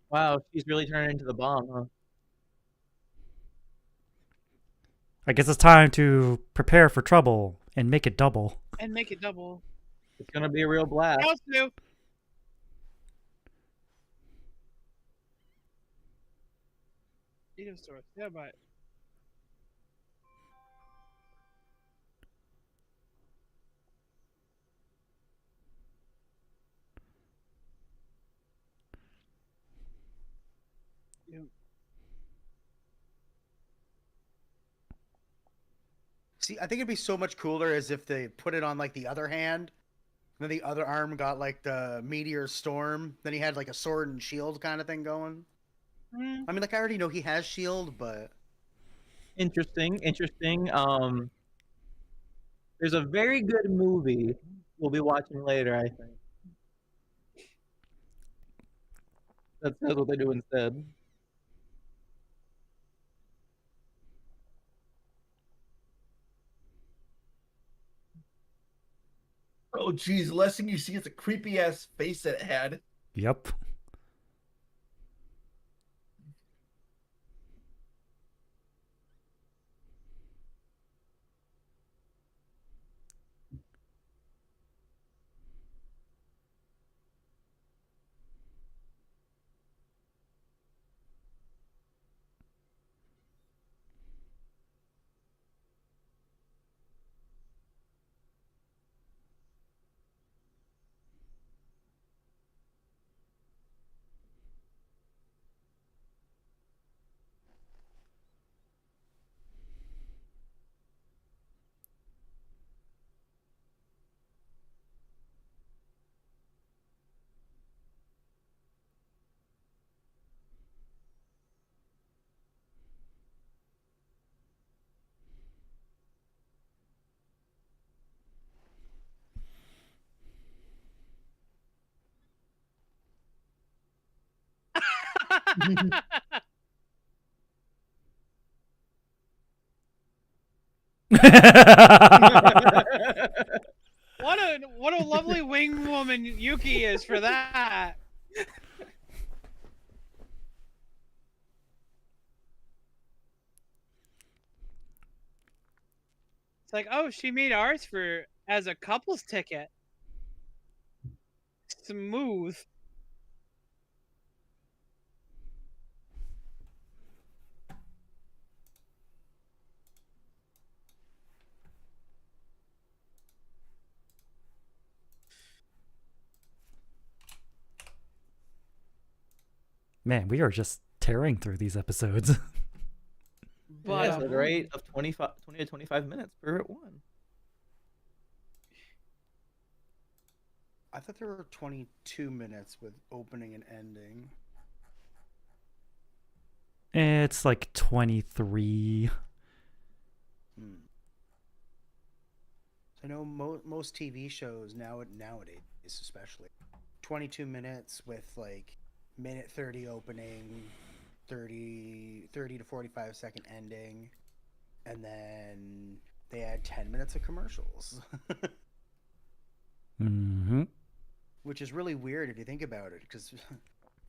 Wow, she's really turning into the bomb, huh? I guess it's time to prepare for trouble and make it double. And make it double. It's gonna be a real blast. Counts two. Item store. Yeah, but See, I think it'd be so much cooler as if they put it on like the other hand. And then the other arm got like the meteor storm. Then he had like a sword and shield kind of thing going. I mean, like I already know he has shield, but Interesting, interesting. There's a very good movie we'll be watching later, I think. That's what they do instead. Oh, geez. The last thing you see is a creepy ass face that it had. Yep. What a lovely wing woman Yuki is for that. It's like, oh, she made ours for as a couple's ticket. Smooth. Man, we are just tearing through these episodes. But Yes, at a rate of 20 to 25 minutes per one. I thought there were 22 minutes with opening and ending. It's like 23. I know most TV shows nowadays, especially 22 minutes with like minute 30 opening, 30 to 45 second ending, and then they add 10 minutes of commercials. Mm-hmm. Which is really weird if you think about it, because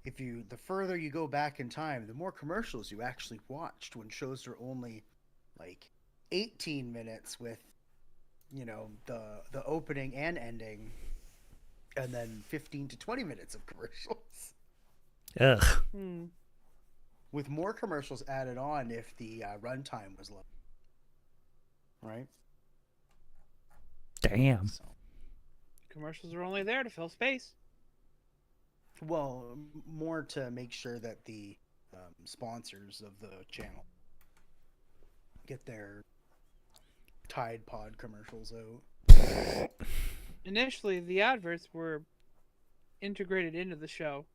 the further you go back in time, the more commercials you actually watched when shows are only like 18 minutes with, you know, the opening and ending, and then 15 to 20 minutes of commercials. Ugh. With more commercials added on if the runtime was low. Right? Damn. So, commercials are only there to fill space. well, more to make sure that the sponsors of the channel get their Tide Pod commercials out. Initially, the adverts were integrated into the show.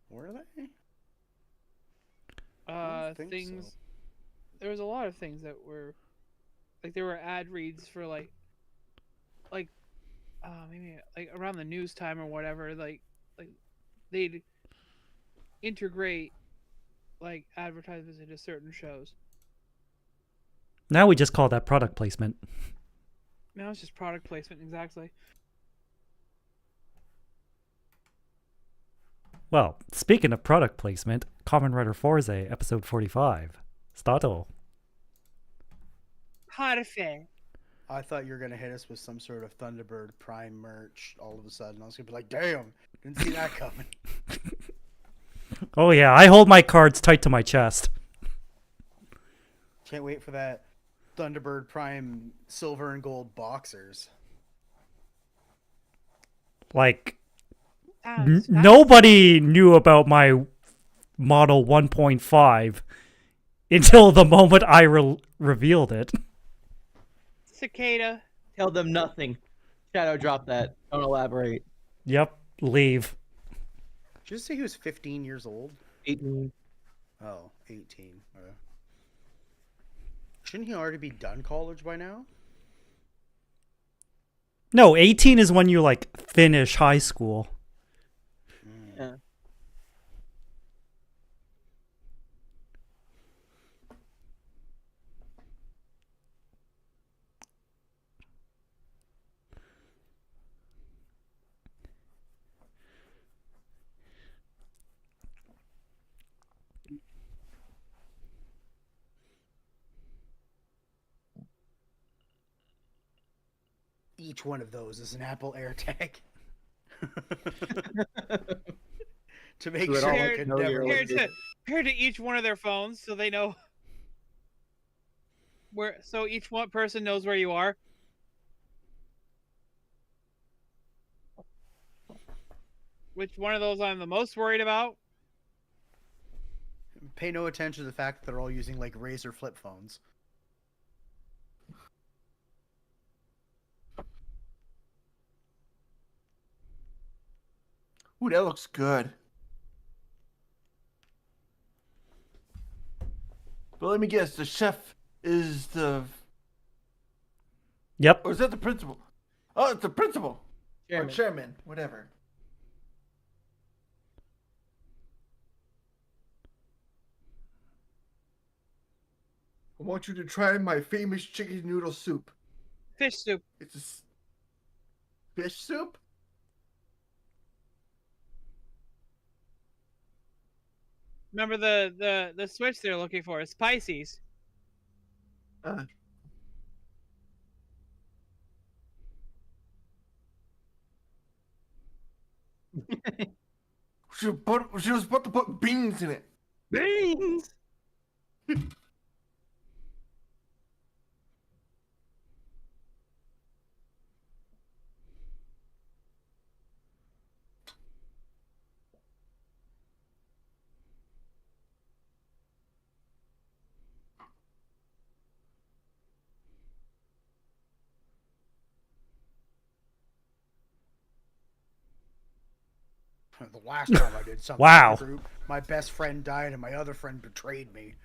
Were they? don't think Things. so. There was a lot of things that were, like, there were ad reads for maybe like around the news time or whatever. Like they'd integrate like advertisements into certain shows. Now we just call that product placement. Now it's just product placement, exactly. Well, speaking of product placement, Kamen Rider Fourze, episode 45. Stato. Perfect. I thought you were gonna hit us with some sort of Thunderbird Prime merch all of a sudden. I was gonna be like, damn, didn't see that coming. Oh yeah, I hold my cards tight to my chest. Can't wait for that Thunderbird Prime silver and gold boxers. Like, nobody knew about my Model 1.5 until the moment I revealed it. Cicada. Tell them nothing. Shadow drop that. Don't elaborate. Yep, leave. Did you say he was 15 years old? 18. Oh, 18. Shouldn't he already be done college by now? No, 18 is when you, like, finish high school. Yeah. Each one of those is an Apple AirTag. To make Do it sure all. you Here, could know never your here, lose to, it. here to each one of their phones so they know where. So each one person knows where you are. Which one of those I'm the most worried about? Pay no attention to the fact that they're all using like Razer flip phones. Ooh, that looks good. But let me guess, the chef is the... Yep. Or is that the principal? Oh, it's the principal. Chairman. Or chairman, whatever. want you to try my famous chicken noodle soup. Fish soup. It's fish soup? Remember the switch they're looking for? Spices. Uh, she was about to put beans in it. Beans. The last time I did something Wow. in the group, my best friend died and my other friend betrayed me.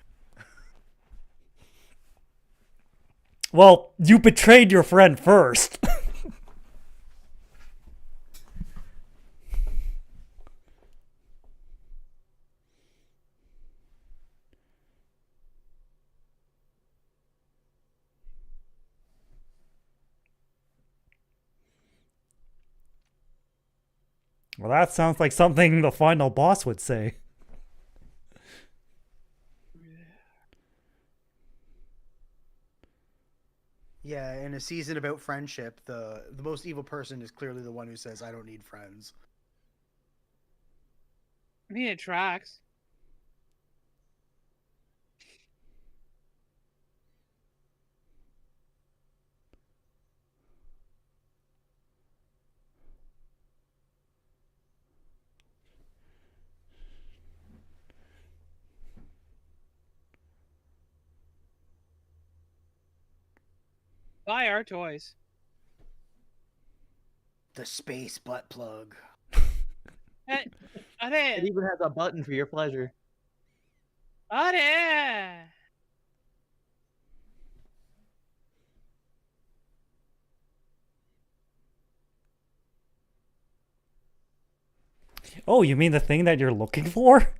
Well, you betrayed your friend first. Well, that sounds like something the final boss would say. Yeah, in a season about friendship, the most evil person is clearly the one who says, "I don't need friends." I mean, it tracks. Buy our toys. The space butt plug. Hey, It Are even has a button for your pleasure. Oh, you mean the thing that you're looking for?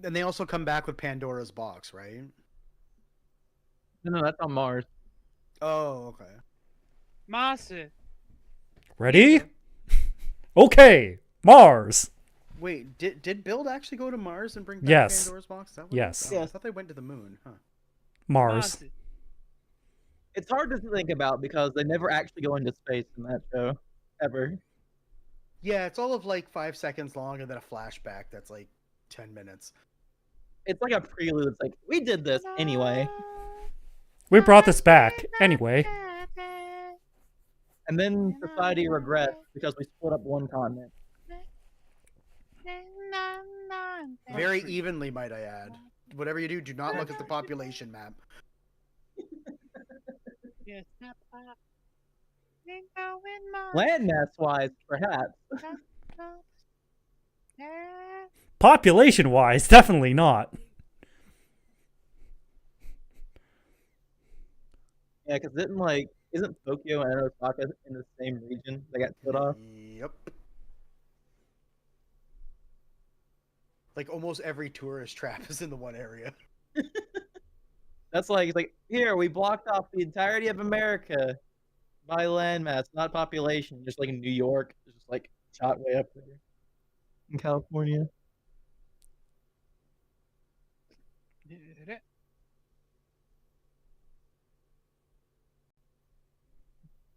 And they also come back with Pandora's box, right? No, that's on Mars. Oh, okay. Master. Ready? Okay, Mars. Wait, did Build actually go to Mars and bring back Yes. Pandora's box? Is that what Yes. it was? Oh, I thought they went to the moon, huh? Mars. Master. It's hard to think about because they never actually go into space in that show, ever. Yeah, it's all of like 5 seconds long and then a flashback that's like 10 minutes. It's like a prelude. It's like, we did this anyway. We brought this back anyway. And then society regrets because we split up one continent. Very evenly, might I add. Whatever you do not look at the population map. Landmass wise, perhaps. Population-wise, definitely not. Yeah, because isn't Tokyo and Osaka in the same region? They got split off. Yep. Like almost every tourist trap is in the one area. That's like, it's like, here, we blocked off the entirety of America by landmass, not population. Just like in New York, it's just like shot way up there. In California.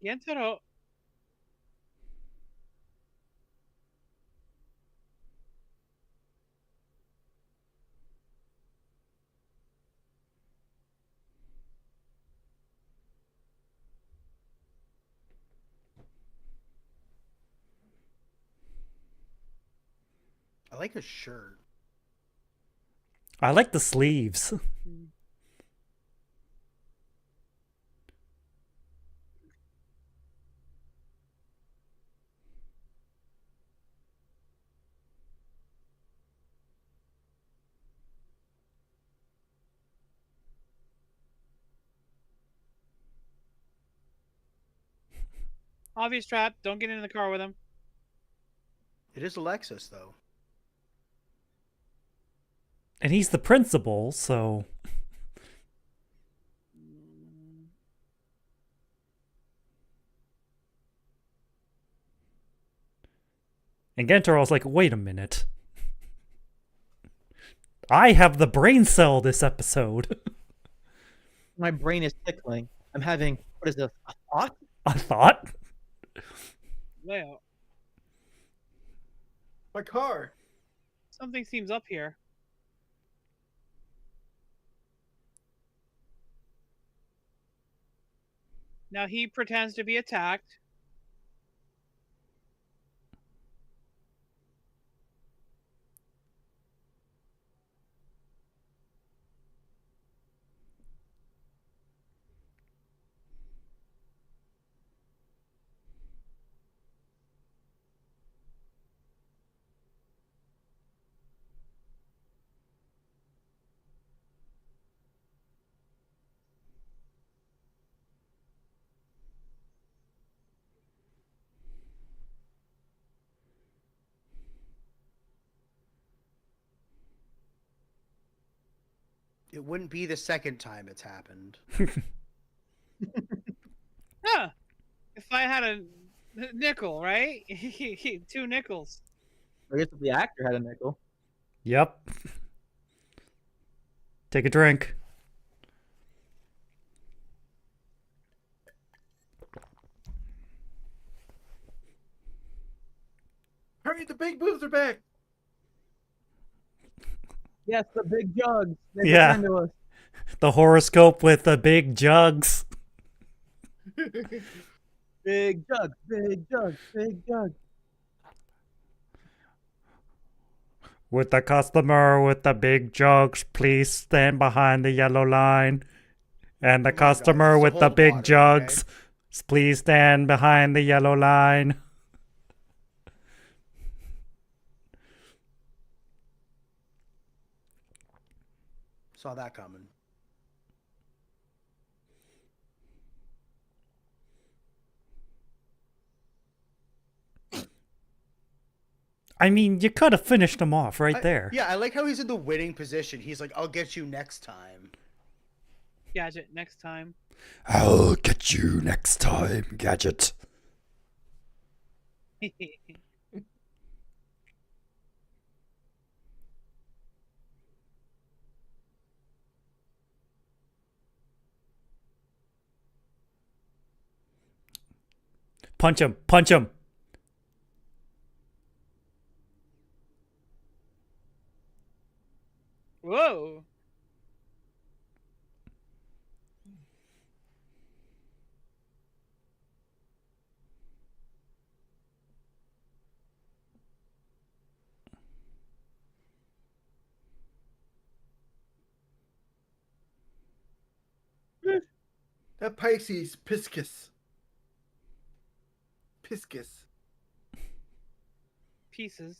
Gentaro. I like his shirt. I like the sleeves. Obvious trap. Don't get in the car with him. It is Alexis, though. And he's the principal, so... And Gentarol's like, wait a minute. I have the brain cell this episode. My brain is tickling. I'm having, what is this, a thought? I thought. Well, My car. something seems up here. Now he pretends to be attacked. It wouldn't be the second time it's happened. Huh. If I had a nickel, right? 2 nickels. I guess if the actor had a nickel. Yep. Take a drink. Hurry, the big boobs are back. Yes, the big jugs. They Yeah. returned to us. The horoscope with the big jugs. Big jugs, big jugs, big jugs. With the customer with the big jugs, please stand behind the yellow line. And the Oh my God, customer this is with the whole big water, jugs, please stand behind the yellow line. Saw that coming. I mean, you could have finished him off right there. Yeah, I like how he's in the winning position. He's like, I'll get you next time. Gadget next time. I'll get you next time, Gadget. Punch him, punch him. Whoa. That Pisces, Piscus. Piscus. Pieces.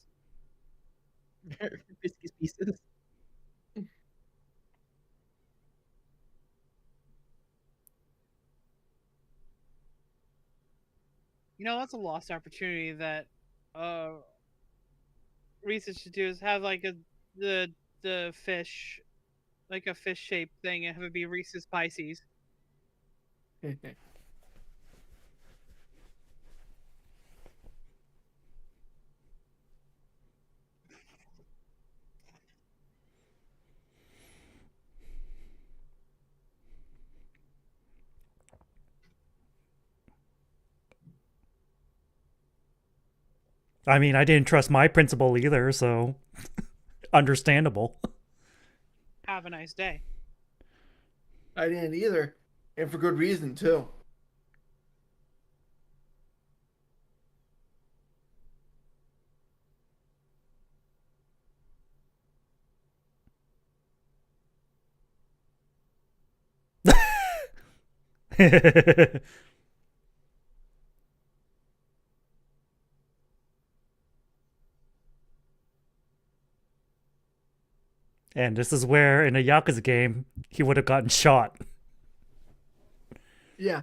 Biscuits pieces. You know, that's a lost opportunity that research should do is have like the fish, like a fish shaped thing, and have it be Reese's Pisces. I mean, I didn't trust my principal either, so understandable. Have a nice day. I didn't either. And for good reason, too. And this is where, in a Yakuza game, he would have gotten shot. Yeah.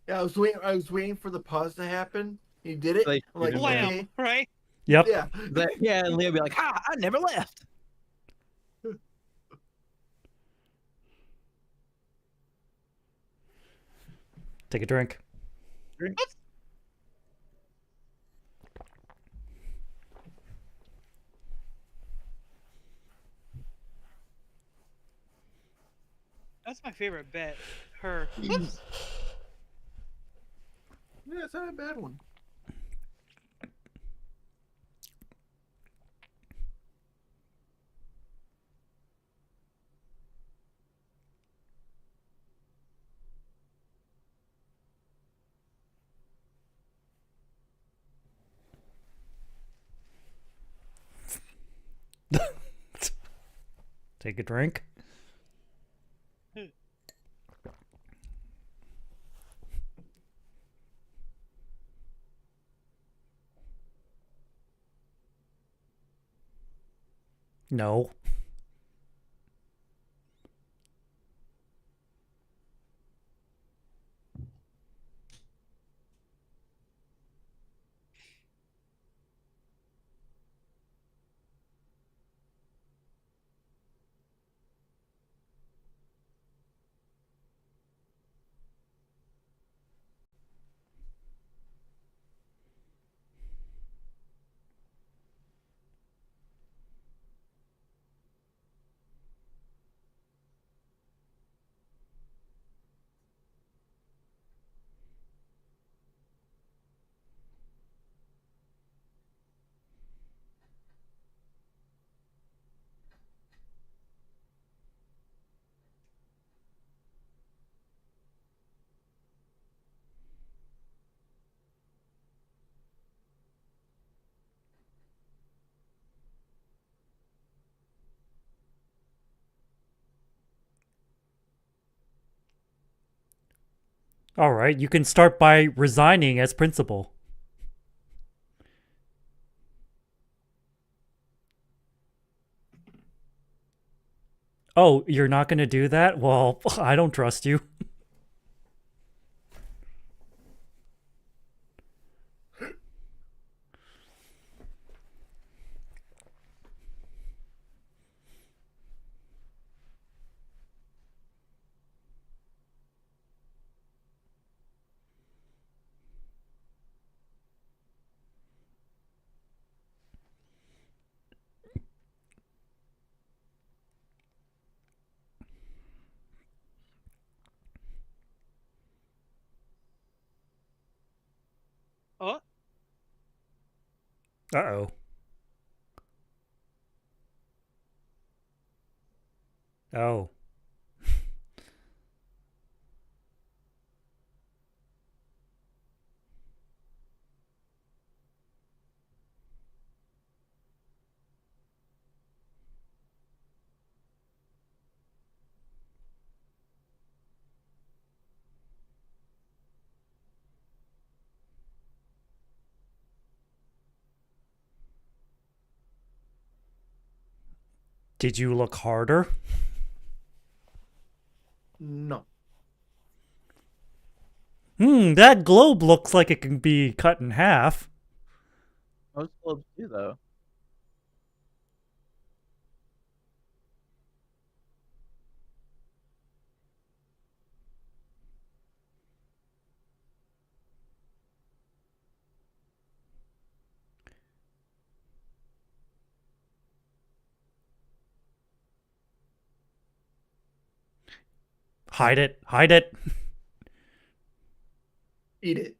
Yeah, I was waiting for the pause to happen. He did it. Like, I'm like, you Blam, okay. right? Yep. Yeah. Yeah, and Leo be like, "Ha! I never left." Take a drink. That's my favorite bit. Her. Yeah, it's not a bad one. Take a drink. No. All right, you can start by resigning as principal. Oh, you're not going to do that? Well, I don't trust you. Oh, Uh-oh. Oh. Did you look harder? No. That globe looks like it can be cut in half. Most globes do though. Hide it. Hide it. Eat it.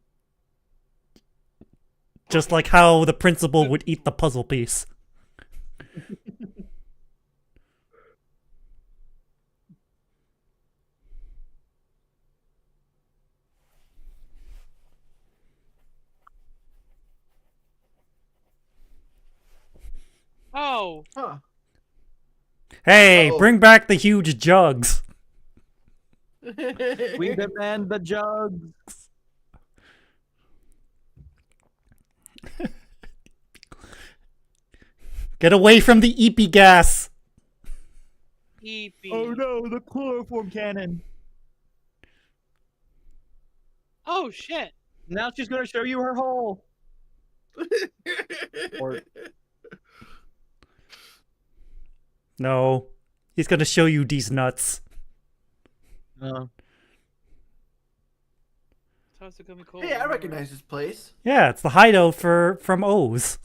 Just like how the principal would eat the puzzle piece. oh, Huh. Hey, Uh-oh. bring back the huge jugs. We demand the jugs. Get away from the eepy gas. EP. Oh no, the chloroform cannon. Oh shit. Now she's gonna show you her hole. Or No. He's gonna show you these nuts. no. How's it gonna be cold? Hey, I recognize this place. Yeah, it's the hideout from O's.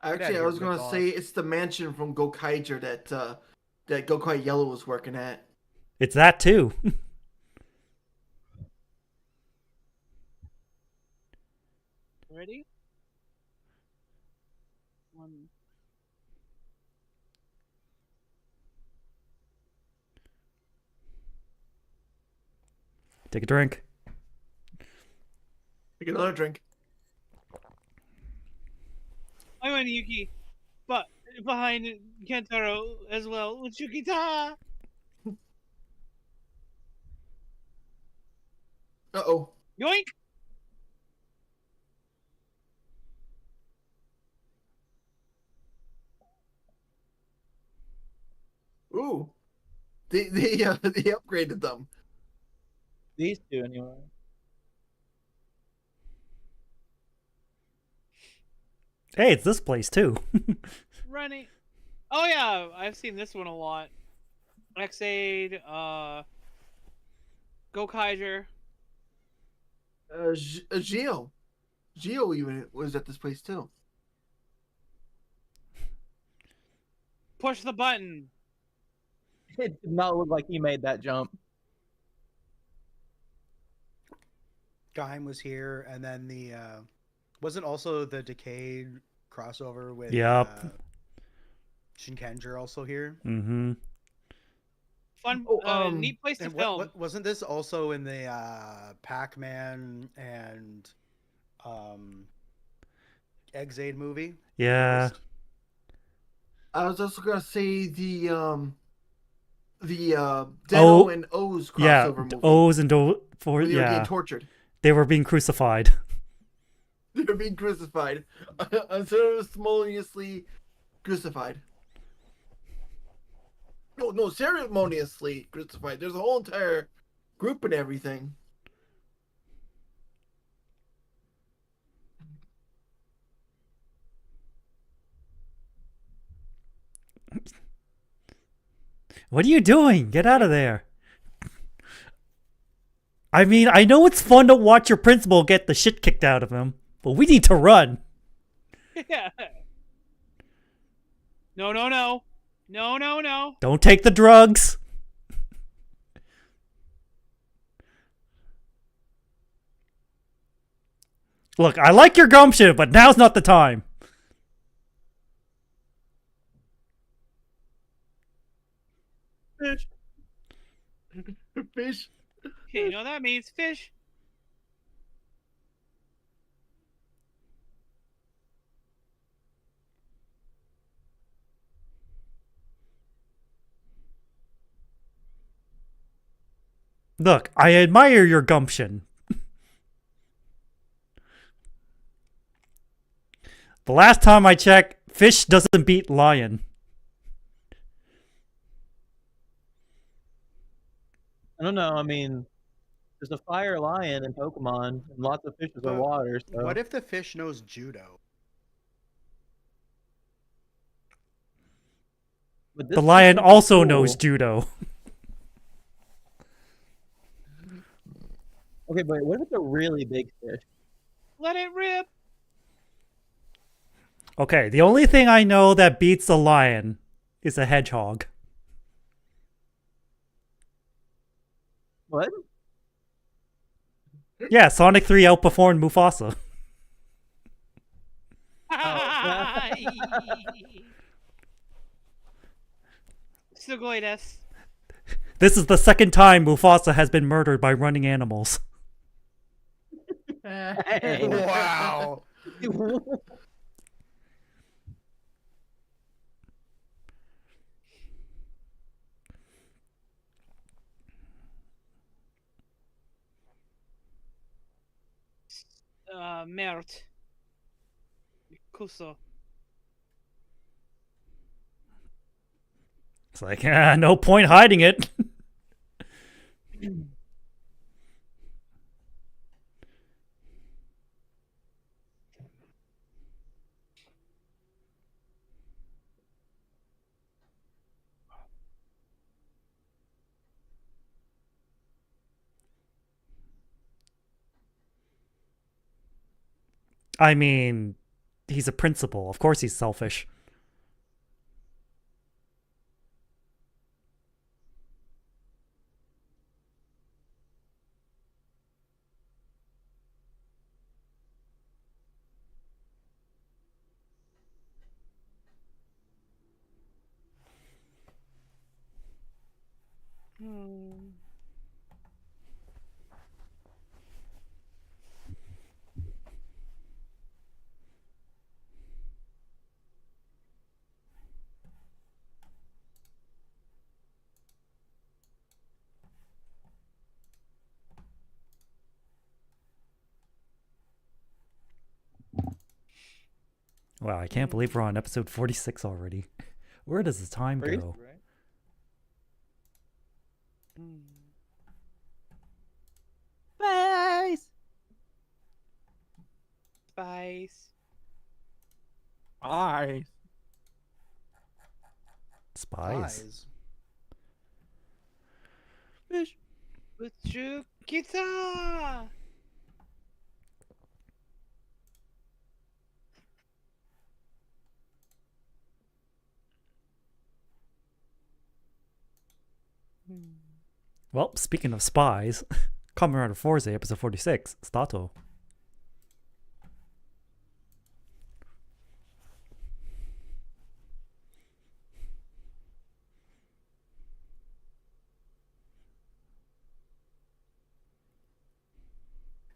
Actually, I here, was big gonna boss. say it's the mansion from Gokaiger that Gokai Yellow was working at. It's that too. Ready? One. Take a drink. Take another drink. I went Yuki, but behind Kentaro as well. Uchukita! Uh-oh. Yoink! Ooh. They upgraded them. These two anyway. Hey, it's this place too. Running. Oh yeah, I've seen this one a lot. X-Aid, Gokaiger. Geo. Geo even was at this place too. Push the button. It did not look like he made that jump. Geheim was here, and then the wasn't also the Decayed crossover with Yep. Shinkenger also here. Mm-hmm. Fun, Oh, neat place to And film. wasn't this also in the Pac-Man and Exade movie? Yeah. I was also gonna say the Oh, Deno and O's Yeah. crossover movie. O's and where they were yeah. getting tortured. They were being crucified. They were being crucified. Unceremoniously crucified. No, ceremoniously crucified. There's a whole entire group and everything. What are you doing? Get out of there. I mean, I know it's fun to watch your principal get the shit kicked out of him, but we need to run. Yeah. No, no, no. No, no, no. Don't take the drugs. Look, I like your gumption, but now's not the time. Fish. Fish. Okay, you know what that means? Fish. Look, I admire your gumption. The last time I checked, fish doesn't beat lion. I don't know. I mean, there's a fire lion in Pokemon, and lots of fishes are But water. So What if the fish knows judo? But this The fish lion looks also cool. knows judo. Okay, but what if it's a really big fish? Let it rip. Okay, the only thing I know that beats a lion is a hedgehog. What? Yeah, Sonic 3 outperformed Mufasa. Sugoides. This is the second time Mufasa has been murdered by running animals. Hey. Wow. Mert. Kuso. It's like, no point hiding it. I mean, he's a principal. Of course he's selfish. Hmm. Wow, I can't believe we're on episode 46 already. Where does the time Crazy, go? right? Spice. Spice. Eyes. Spies. Fish. With you, guitar. Well, speaking of spies, Kamen Rider Fourze, episode 46, Stato.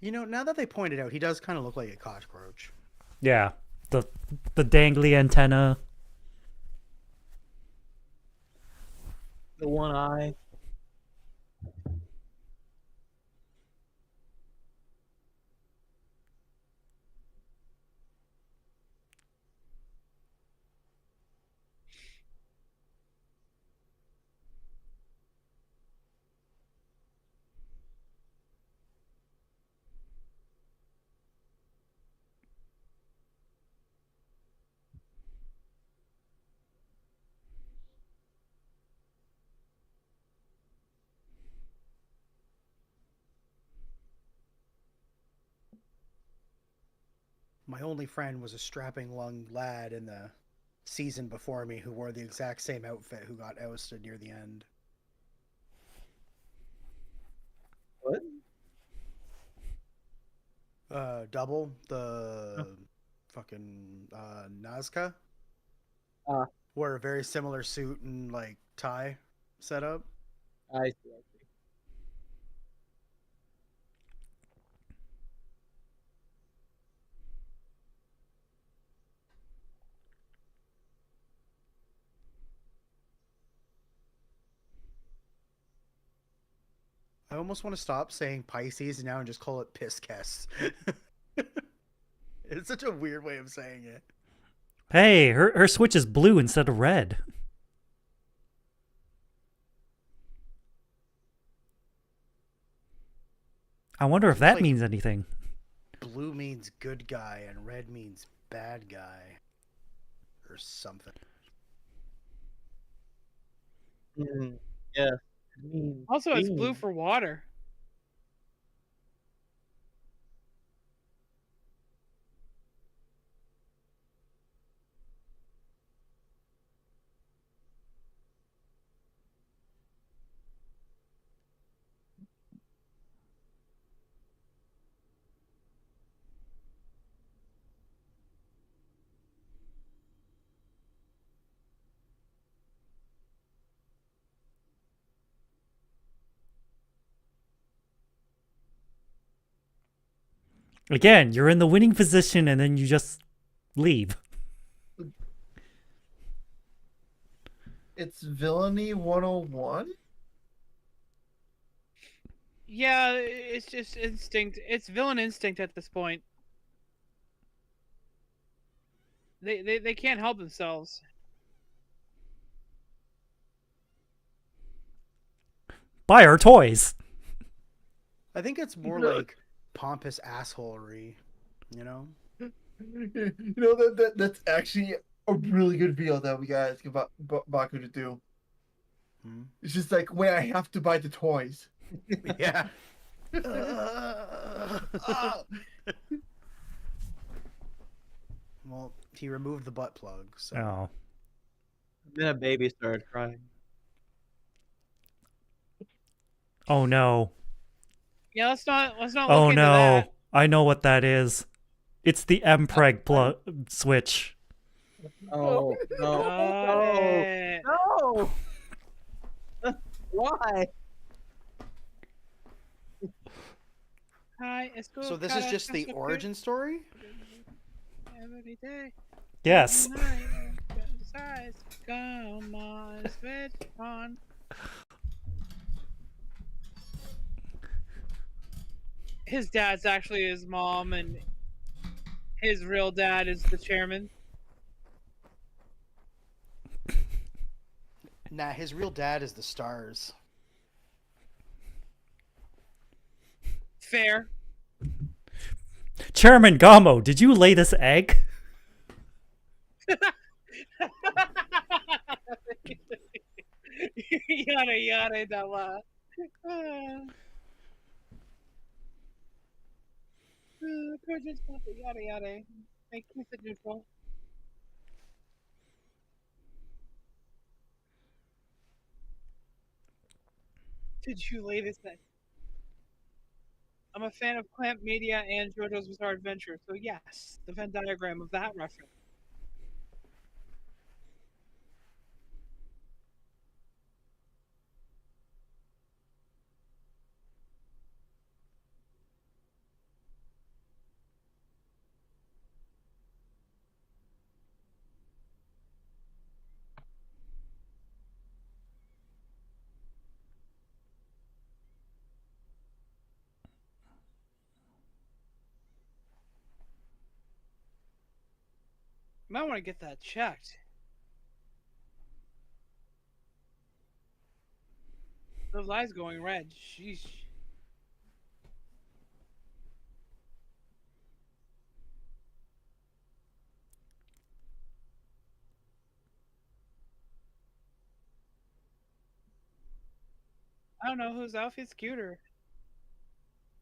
You know, now that they pointed out, he does kind of look like a cockroach. Yeah, the dangly antenna. The one eye. My only friend was a strapping young lad in the season before me who wore the exact same outfit who got ousted near the end. What? Double, the fucking Nazca. Wore a very similar suit and like tie setup. I see. I almost want to stop saying Pisces now and just call it Pisces. It's such a weird way of saying it. Hey, her switch is blue instead of red. I wonder if that like- means anything. Blue means good guy and red means bad guy. Or something. Yeah. I mean, Also, it's blue bean. for water. Again, you're in the winning position and then you just leave. It's villainy 101. Yeah, it's just instinct. It's villain instinct at this point. They can't help themselves. Buy our toys. I think it's more like pompous assholery, you know? You know that's actually a really good video that we gotta ask about Baku to do. It's just like when I have to buy the toys. Yeah. Well, he removed the butt plug. So. Oh. Then a baby started crying. Oh no. Yeah, let's not Oh look into no. that. I know what that is. It's the mpreg switch. Oh no! Got it. No! Why? Hi, it's cool. So this is just the origin story? Every day. Yes. Come on, switch on. His dad's actually his mom, and his real dad is the chairman. Nah, his real dad is the stars. Fair. Chairman Gamo, did you lay this egg? Yada yada dala. Yada yada. Keep it neutral. Did you lay this egg? I'm a fan of Clamp Media and JoJo's Bizarre Adventure, so yes, the Venn diagram of that reference. You might want to get that checked. Those eyes going red. Sheesh. I don't know whose outfit's cuter.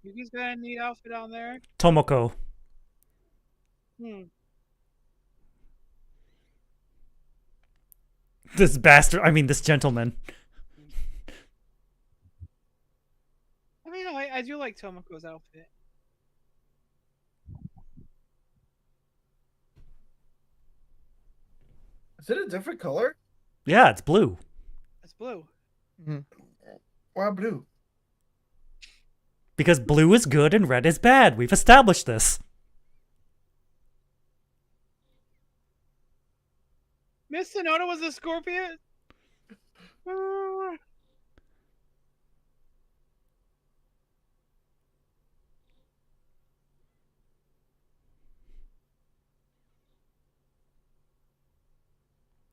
Yuki's got a neat outfit on there. Tomoko. This bastard, I mean this gentleman. I mean, I do like Tomoko's outfit. Is it a different color? Yeah, it's blue. It's blue. Why blue? Because blue is good and red is bad. We've established this. Miss Sonoda was a scorpion?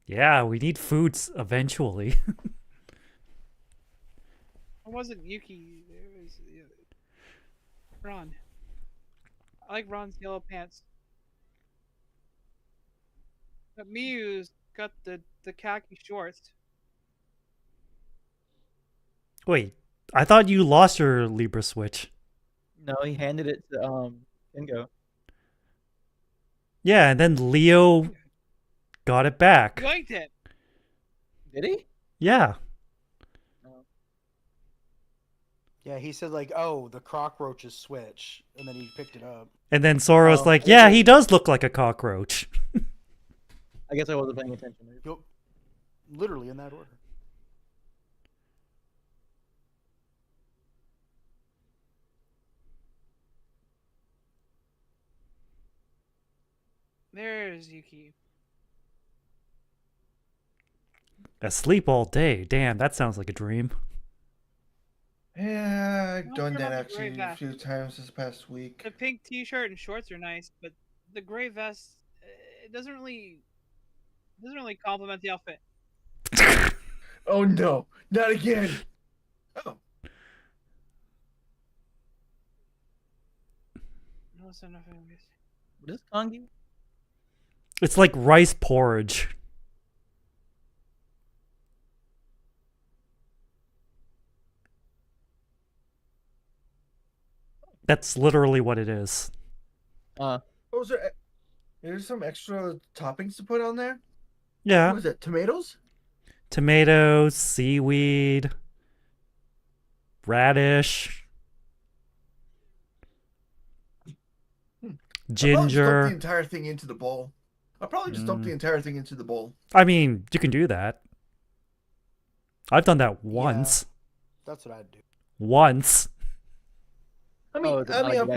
Yeah, we need foods eventually. It wasn't Yuki. It was Ron. I like Ron's yellow pants. But Miyu's got the khaki shorts. Wait, I thought you lost your Libra Switch. No, he handed it to Ingo. Yeah, and then Leo got it back. Yoinked it. Did he? Yeah. Yeah, he said like, "Oh, the cockroaches switch," and then he picked it up. And then Soro's Oh, like, okay. yeah, he does look like a cockroach. I guess I wasn't paying attention. Yep. Literally in that order. There's Yuki. Asleep all day. Damn, that sounds like a dream. Yeah, I've Not done sure that about the gray actually a vest. few times this past week. The pink t-shirt and shorts are nice, but the gray vest, it doesn't really complement the outfit. Oh no, not again! Oh, No, it's enough. What is Kongi? It's like rice porridge. That's literally what it is. those are There's some extra toppings to put on there. Yeah. What is it? Tomatoes? Tomatoes, seaweed, radish, I'll probably just dump the ginger. entire thing into the bowl. I'll probably just dump the entire thing into the bowl. I mean, you can do that. I've done that once. That's what I'd do. Once. I mean, it's not a I'll good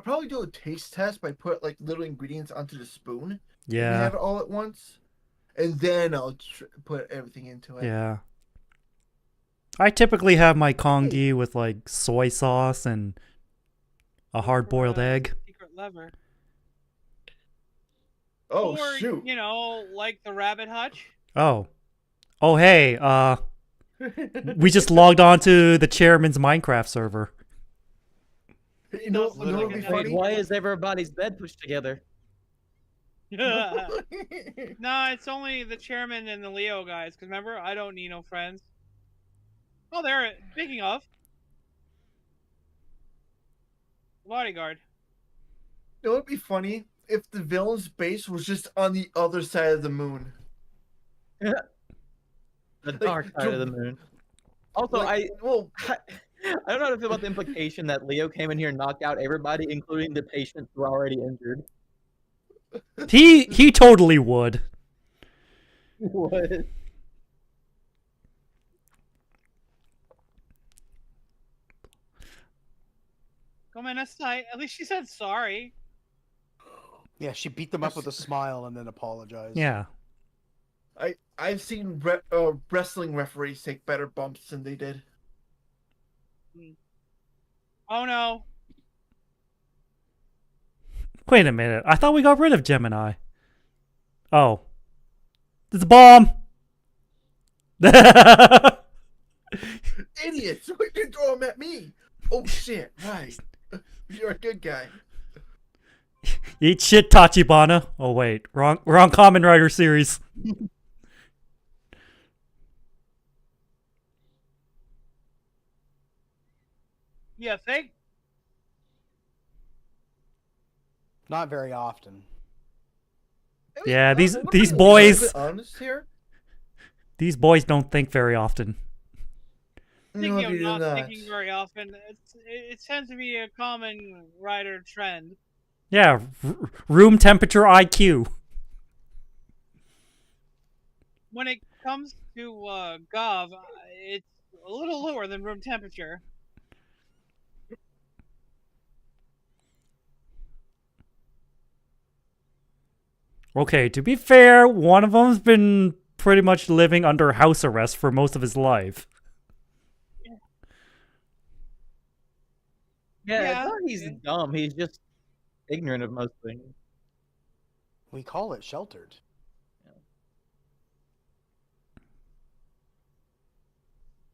probably idea. do a taste test by put like little ingredients onto the spoon. And Yeah. have it all at once, and then I'll put everything into it. Yeah. I typically have my congee with like soy sauce and a hard-boiled egg. Secret lever. Oh Or, shoot! you know, like the rabbit hutch. Oh. Oh, hey, we just logged on to the chairman's Minecraft server. You know what would be Wait, funny? Why is everybody's bed pushed together? No, it's only the chairman and the Leo guys. Because remember, I don't need no friends. Oh, there. Speaking of, bodyguard. It would be funny if the villain's base was just on the other side of the moon. The dark side of the moon. Also, I don't know how to feel about the implication that Leo came in here and knocked out everybody, including the patients who were already injured. He totally would. What? Come in a sight. At least she said sorry. Yeah, she beat them up with a smile and then apologized. Yeah. I've seen wrestling referees take better bumps than they did. Oh no. Wait a minute. I thought we got rid of Gemini. Oh. It's a bomb! Idiots! Why did you throw them at me? Oh shit! Right. You're a good guy. Eat shit, Tachibana. Oh wait, wrong Kamen Rider series. You think? Not very often. I mean, Yeah, I'm these gonna be a little boys bit honest here. these boys don't think very often. Speaking No, of they do not not. thinking very often, it tends to be a common rider trend. Yeah, room temperature IQ. When it comes to Gov, it's a little lower than room temperature. Okay, to be fair, one of them's been pretty much living under house arrest for most of his life. Yeah, Yeah, it's not he's dumb. He's just ignorant of most things. We call it sheltered.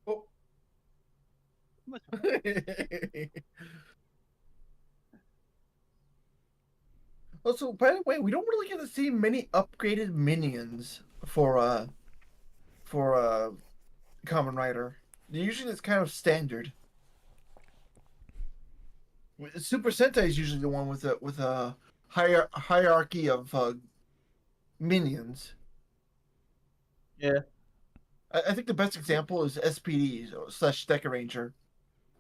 Oh. Also, by the way, we don't really get to see many upgraded minions for Kamen Rider. Usually, it's kind of standard. Super Sentai is usually the one with a hierarchy of minions. Yeah. I think the best example is SPD / Deca Ranger.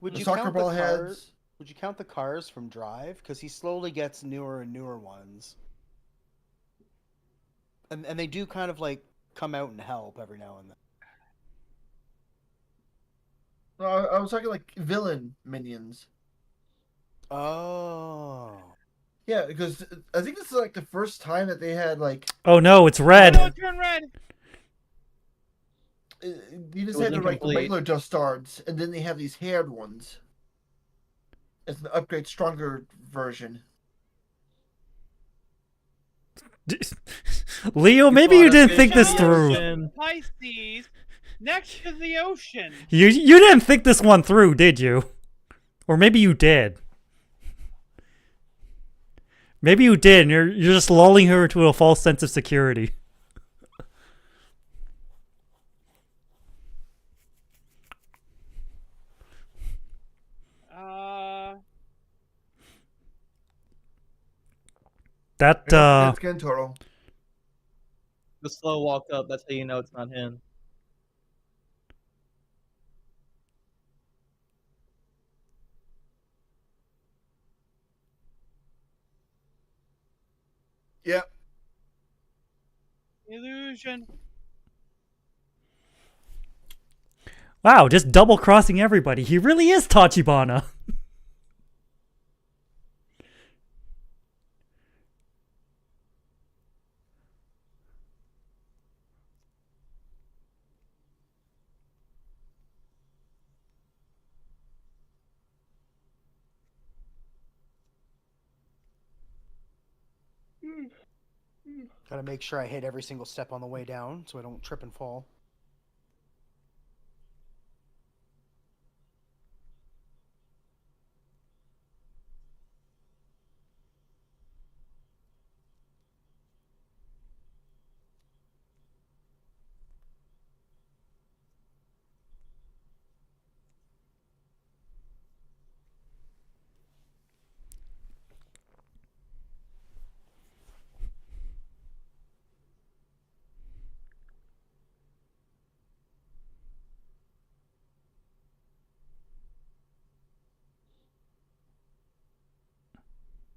Would The you soccer count ball the cars? heads. Would you count the cars from Drive? Because he slowly gets newer and newer ones, and they do kind of like come out and help every now and then. No, I was talking like villain minions. Oh. Yeah, because I think this is like the first time that they had like Oh no, it's Oh, red. it turned red. you just It had was the like incomplete. regular Justards, and then they have these haired ones. It's an upgrade, stronger version. Leo, maybe you didn't think this through. Pisces, next to the ocean. You didn't think this one through, did you? Or maybe you did. Maybe you did, and you're just lulling her into a false sense of security. That And don't forget Skintoro. The slow walk up, that's how you know it's not him. Yep. Illusion. wow, just double crossing everybody. He really is Tachibana. Gotta make sure I hit every single step on the way down so I don't trip and fall.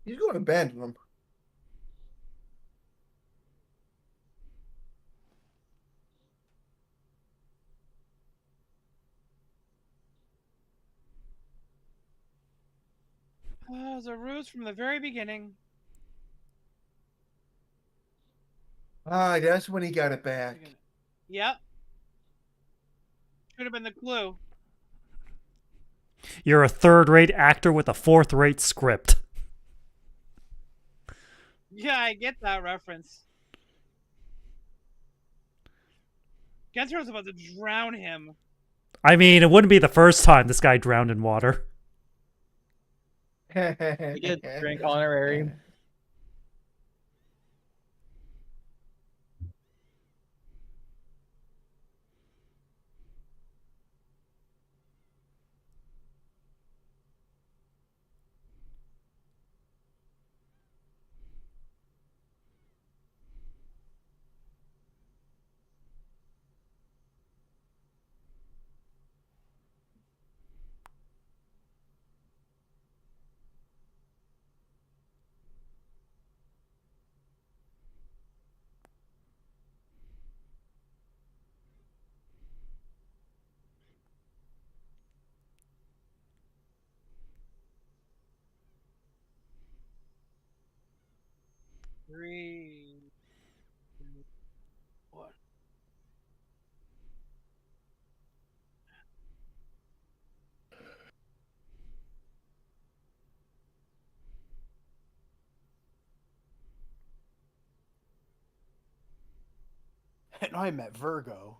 He's going to abandon him. Oh, it was a ruse from the very beginning. Ah, that's when he got it back. Yep. Should have been the clue. You're a third-rate actor with a fourth-rate script. Yeah, I get that reference. Gentaro's about to drown him. I mean, it wouldn't be the first time this guy drowned in water. You get drink honorary. Three. Two, one. And I met Virgo.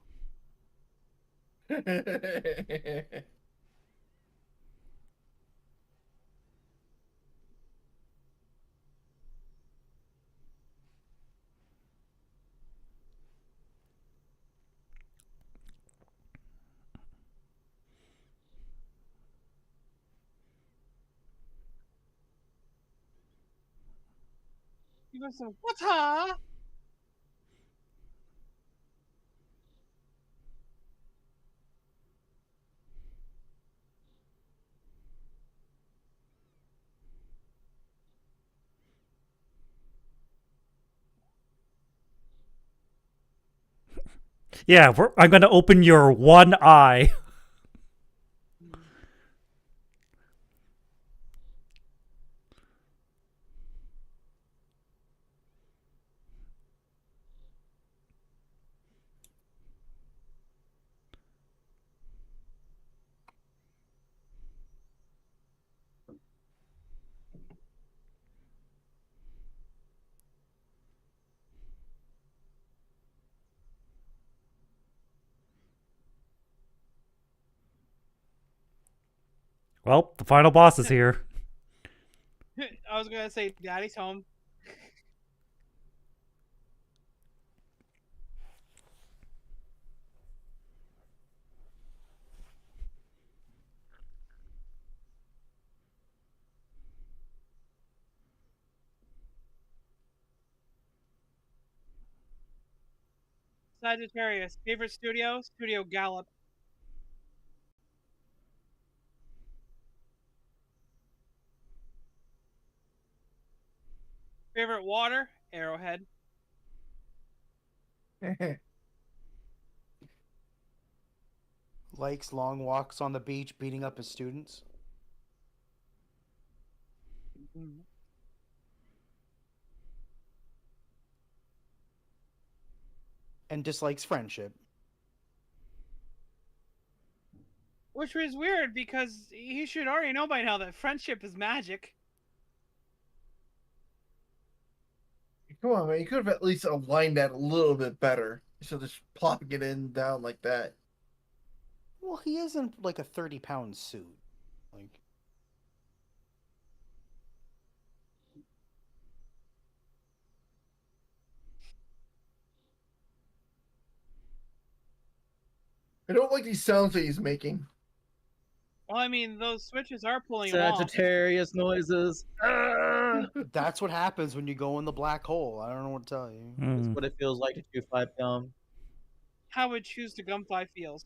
You got some water. Yeah, I'm gonna open your one eye. Well, the final boss is here. I was gonna say Daddy's home. Sagittarius. Favorite studio? Studio Gallop. Favorite water? Arrowhead. Likes long walks on the beach, beating up his students. And dislikes friendship. Which was weird because he should already know by now that friendship is magic. Come on, man. You could have at least aligned that a little bit better. So just plopping it in down like that. Well, he isn't like a 30-pound suit. Like, I don't like these sounds that he's making. Well, I mean, those switches are pulling him off. Sagittarius noises. that's what happens when you go in the black hole. I don't know what to tell you. That's what it feels like to chew 5 gum. How would choose to Gumfly feels.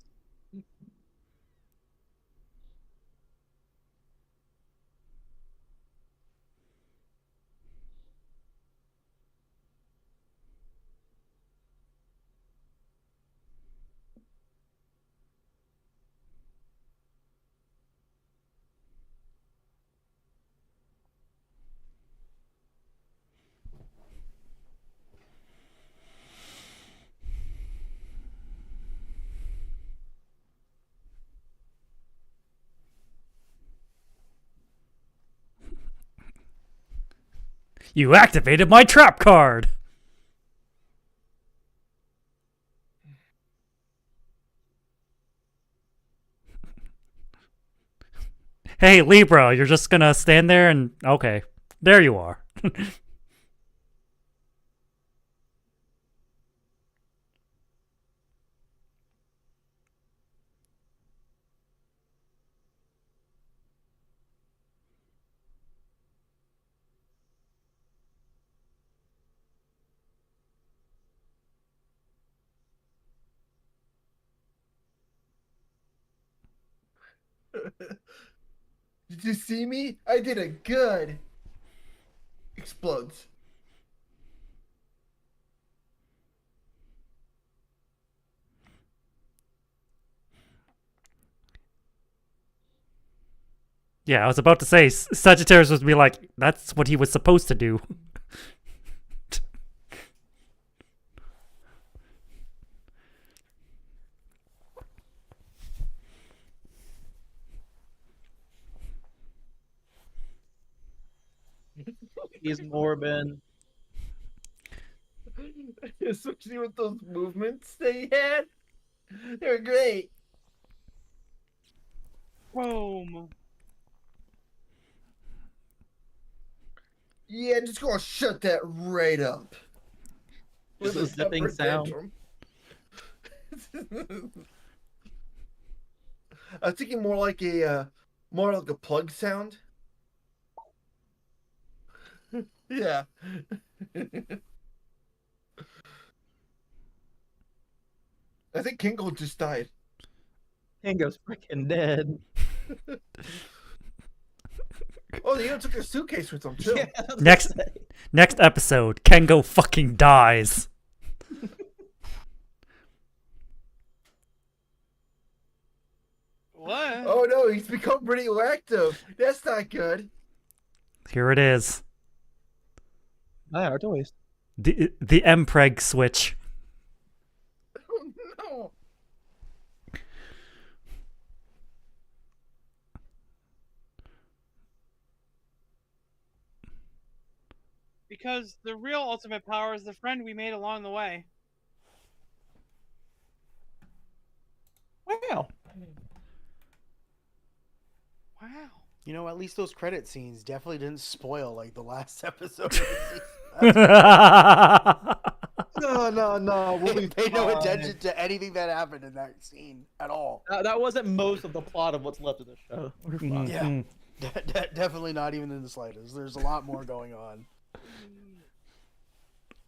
You activated my trap card! Hey, Libra, you're just gonna stand there and... Okay, there you are. Did you see me? I did it good. Explodes. Yeah, I was about to say, Sagittarius would be like, that's what he was supposed to do. He's Morbin. Especially with those movements they had. They were great. Boom. Yeah, just gonna shut that right up. With With a zipping sound. tantrum. I was thinking more like a plug sound. Yeah. I think Kingo just died. Kingo's freaking dead. Oh, they even took a suitcase with them too. Yeah, I was gonna Next say. next episode, Kengo fucking dies. What? Oh no, he's become radioactive. That's not good. Here it is. Buy our toys. The Mpreg switch. Oh no. Because the real ultimate power is the friend we made along the way. Wow. Wow. You know, at least those credit scenes definitely didn't spoil like the last episode. No. We'll They be paid no fine. attention to anything that happened in that scene at all. That wasn't most of the plot of what's left of the show. We're fine. Yeah. Definitely not even in the slightest. There's a lot more going on.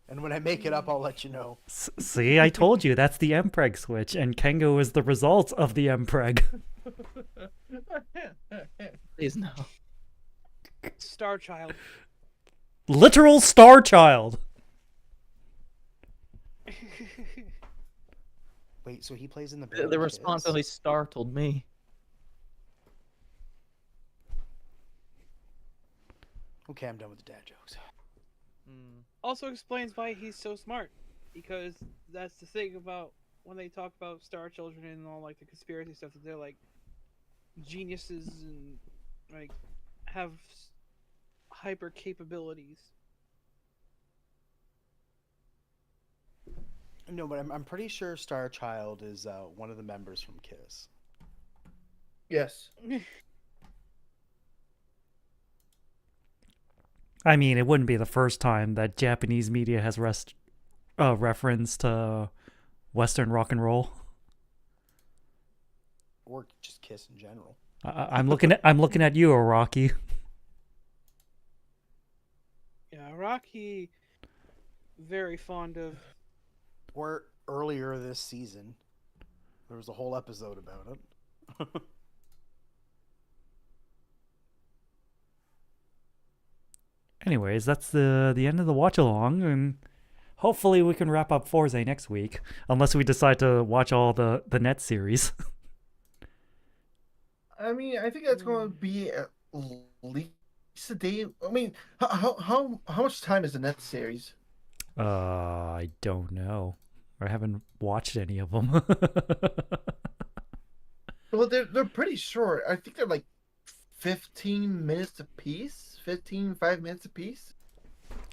And when I make it up, I'll let you know. See, I told you that's the Mpreg switch, and Kengo is the result of the Mpreg. Please no. Star Child. Literal Star Child. Wait, so he plays in the The band response Kiss? only startled me. Okay, I'm done with the dad jokes. Also explains why he's so smart, because that's the thing about when they talk about star children and all like the conspiracy stuff, that they're like geniuses and like have hyper capabilities. No, but I'm pretty sure Star Child is one of the members from Kiss. Yes. I mean, it wouldn't be the first time that Japanese media has referenced Western rock and roll. Or just Kiss in general. I'm looking at you, Rocky. Yeah, Rocky, very fond of. Or earlier this season, there was a whole episode about it. Anyways, that's the end of the watch along, and hopefully we can wrap up Fourze next week, unless we decide to watch all the net series. I mean, I think that's going to be at least a day. I mean, how much time is the net series? I don't know. I haven't watched any of them. Well, they're pretty short. I think they're like 15 minutes apiece. 5 minutes apiece.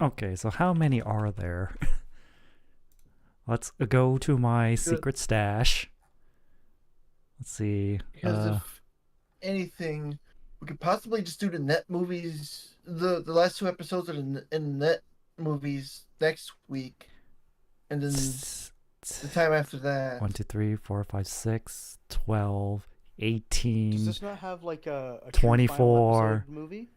Okay, so how many are there? Let's go to my secret stash. Let's see. Because if anything, we could possibly just do the net movies. The last 2 episodes of the net movies next week, and then the time after that. 1, 2, 3, 4, 5, 6, 12, 18. Does this not have like a true 24 final episode movie?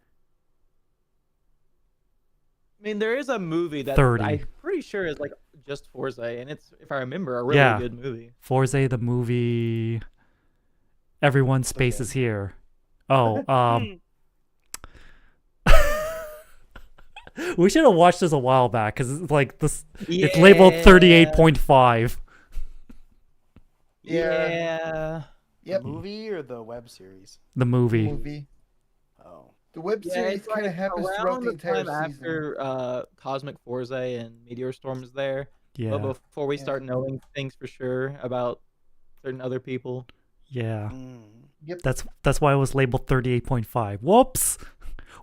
I mean, there is a movie that 30. I'm pretty sure is like just Fourze, and it's, if I remember, a really Yeah. good movie. Fourze the movie. Everyone's space Okay. is here. Oh, we should have watched this a while back because it's like this. It's labeled 38.5. Yeah. Yep. The movie or the web series? The movie. Movie. Oh. The web Yeah, series it's kind of like happens throughout around the the entire time season. after Cosmic Fourze and Meteor Storm is there. Yeah. But before we Yeah. start knowing things for sure about certain other people. Yeah. Yep. That's why it was labeled 38.5. Whoops.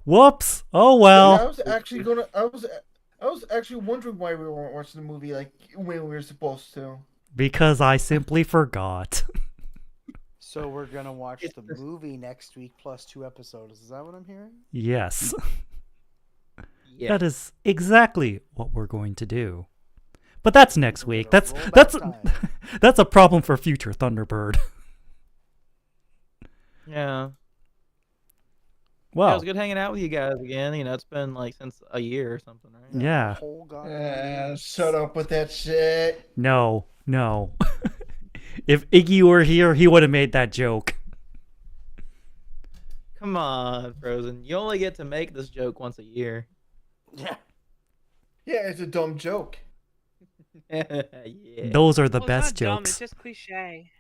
Whoops. Oh Yeah, I well. was actually I was actually wondering why we weren't watching the movie like when we were supposed to. Because I simply forgot. So we're gonna watch It's the just- movie next week plus 2 episodes. Is that what I'm hearing? Yes. Yeah. That is exactly what we're going to do. But that's next We're week. gonna That's roll back that's time. that's a problem for future Thunderbird. Yeah. Yeah, it Well, was good hanging out with you guys again. You know, it's been like since a year or something, right? yeah. Whole goddamn Shut up with that shit. No. If Iggy were here, he would have made that joke. Come on, Frozen. You only get to make this joke once a year. Yeah. Yeah, it's a dumb joke. Yeah. Those are the Well, best it's not dumb, jokes. it's just cliche.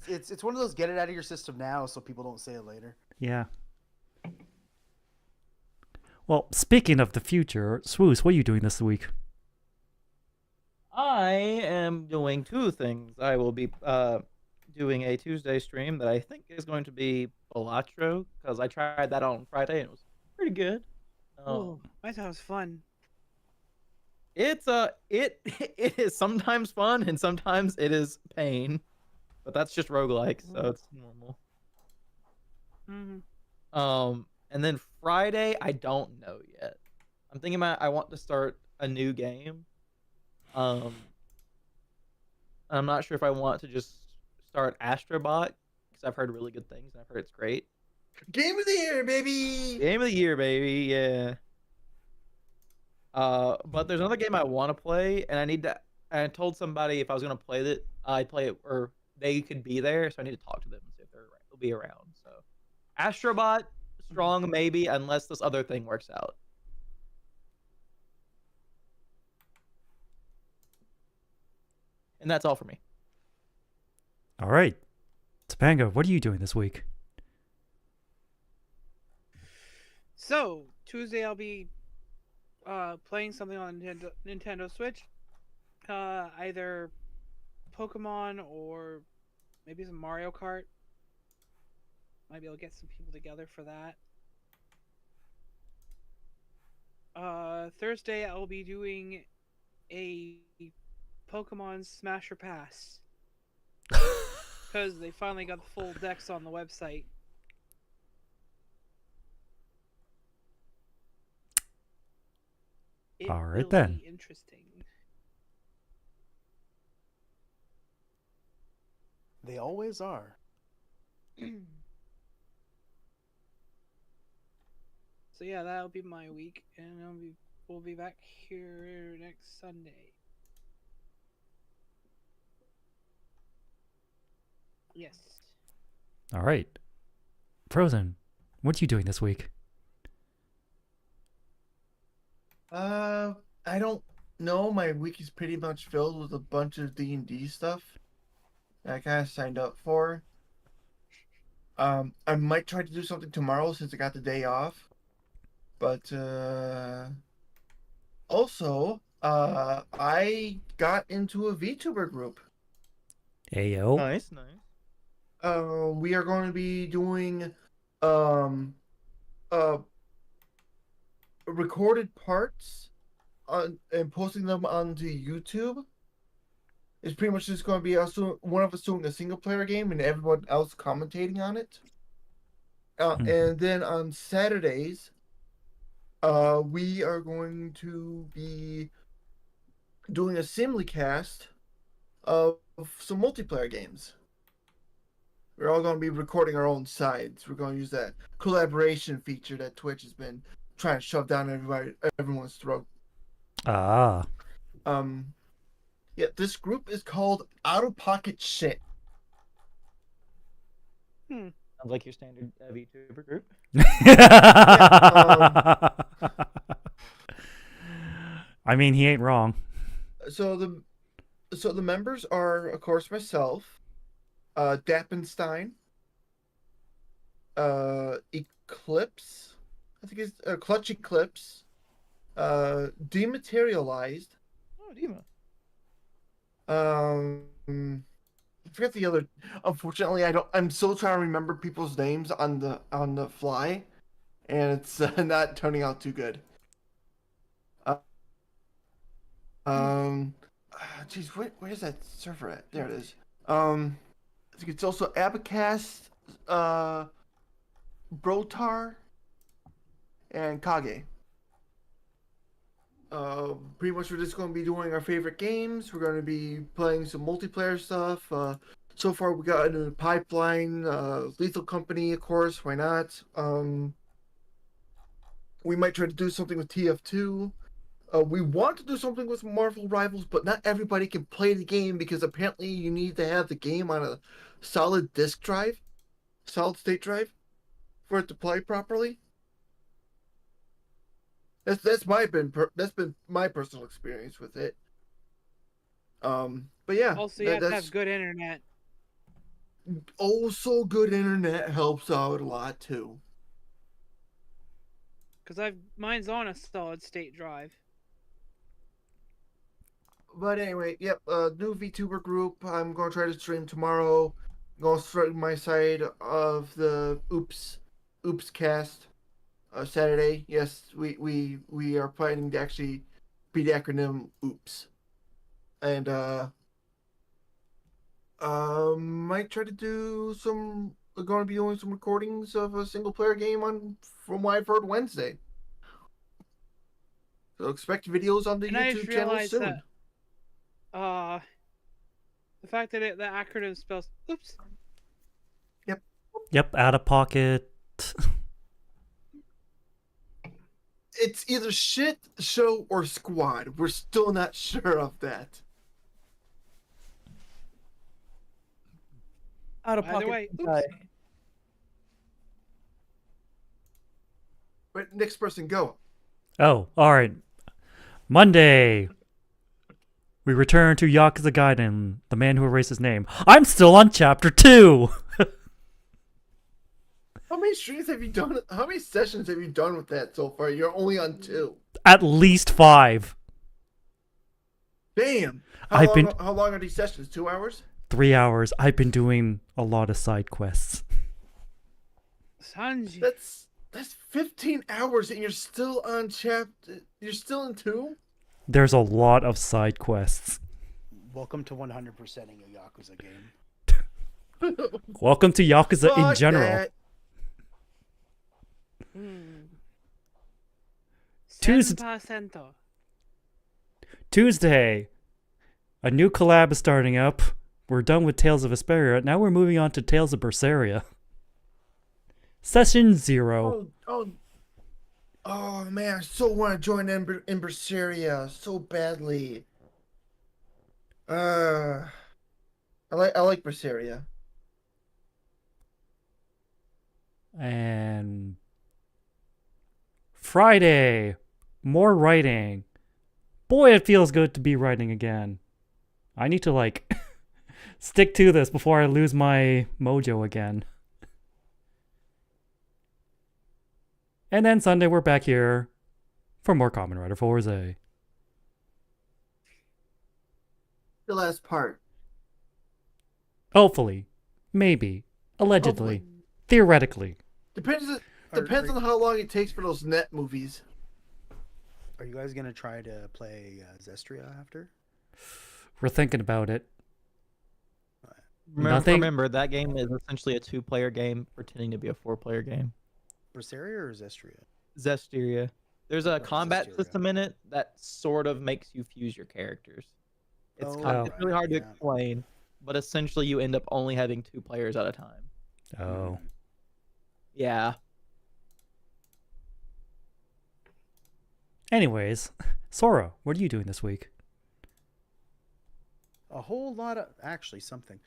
It's one of those get it out of your system now so people don't say it later. Yeah. Well, speaking of the future, Swoos, what are you doing this week? I am doing 2 things. I will be doing a Tuesday stream that I think is going to be Balatro, because I tried that on Friday and it was pretty good. Oh, I thought it was fun. It's it is sometimes fun and sometimes it is pain, but that's just roguelike, so it's normal. Mm-hmm. And then Friday, I don't know yet. I'm thinking about I want to start a new game. I'm not sure if I want to just start Astrobot because I've heard really good things and I've heard it's great. Game of the year, baby. Game of the year, baby, yeah. But there's another game I want to play, and I told somebody if I was gonna play it, I'd play it, or they could be there. So I need to talk to them and see if they'll be around. So, Astrobot, strong maybe, unless this other thing works out. And that's all for me. All right. Topanga, what are you doing this week? So Tuesday I'll be playing something on Nintendo Switch. Either Pokemon or maybe some Mario Kart. Might be able to get some people together for that. Thursday I'll be doing a Pokemon Smash or Pass. Because they finally got the full decks on the website. It All right, will then. be interesting. They always are. So yeah, that'll be my week, and we'll be back here next Sunday. Yes. All right. Frozen, what are you doing this week? I don't know. My week is pretty much filled with a bunch of D&D stuff that I kind of signed up for. I might try to do something tomorrow since I got the day off. But also, I got into a VTuber group. Ayo. Nice. We are going to be doing uh recorded parts and posting them onto YouTube. It's pretty much just going to be us one of us doing a single player game and everyone else commentating on it. And then on Saturdays, we are going to be doing a simulcast of some multiplayer games. We're all going to be recording our own sides. We're going to use that collaboration feature that Twitch has been trying to shove down everyone's throat. Ah. Yeah, this group is called Out of Pocket Shit. Sounds like your standard VTuber group. I mean, he ain't wrong. So the members are, of course, myself, Dappenstein, Eclipse, I think it's Clutch Eclipse, Dematerialized. Oh, Dima. I forget the other. Unfortunately, I'm still trying to remember people's names on the fly, and it's not turning out too good. Geez, where's that server at? There it is. I think it's also Abacast, Brotar, and Kage. Pretty much we're just going to be doing our favorite games. We're going to be playing some multiplayer stuff. So far we got in the pipeline, Lethal Company, of course, why not? We might try to do something with TF2. We want to do something with Marvel Rivals, but not everybody can play the game because apparently you need to have the game on a solid disk drive, solid state drive, for it to play properly. That's been my personal experience with it. But yeah. Also, you have to have good internet. Also, good internet helps out a lot too. Because mine's on a solid state drive. But anyway, yep, new VTuber group. I'm gonna try to stream tomorrow. I'm gonna start my side of the Oops cast. Saturday. Yes, we are planning to actually be the acronym Oops. And might try to do we're going to be doing some recordings of a single player game from what I've heard, Wednesday. So expect videos on the YouTube channel soon. That, the fact that the acronym spells oops. Yep, out of pocket. it's either shit, show, or squad. We're still not sure of that. Out of By the pocket. way, guy. oops. Right, next person, go. Oh, alright. Monday. We return to Yakuza Gaiden, the man who erased his name. I'm still on chapter 2! How many streams have you done? How many sessions have you done with that so far? You're only on 2. At least 5. Damn. I've been- How long are these sessions? 2 hours? 3 hours. I've been doing a lot of side quests. Sanji. That's 15 hours and you're still on chapter. You're still in 2? There's a lot of side quests. Welcome to 100%ing a Yakuza game. Welcome to Yakuza in Fuck general. that. Tuesday- 100%. Tuesday. A new collab is starting up. We're done with Tales of Vesperia. Now we're moving on to Tales of Berseria. Session 0. Oh man, I so want to join Berseria so badly. I like Berseria. And Friday. More writing. Boy, it feels good to be writing again. I need to, like, stick to this before I lose my mojo again. And then Sunday, we're back here for more Kamen Rider Fourze. The last part. Hopefully. Maybe. Allegedly. Theoretically. Depends Are- on how long it takes for those net movies. Are you guys gonna try to play Zestria after? We're thinking about it. Remember, Nothing- remember, that game is essentially a 2-player game pretending to be a 4-player game. Berseria or Zestria? Zestiria. There's a Oh, combat Zestiria. system in it that sort of makes you fuse your characters. It's Oh, it's really hard to yeah. explain, but essentially you end up only having 2 players at a time. Oh. Yeah. Anyways, Sora, what are you doing this week? A whole lot of actually something.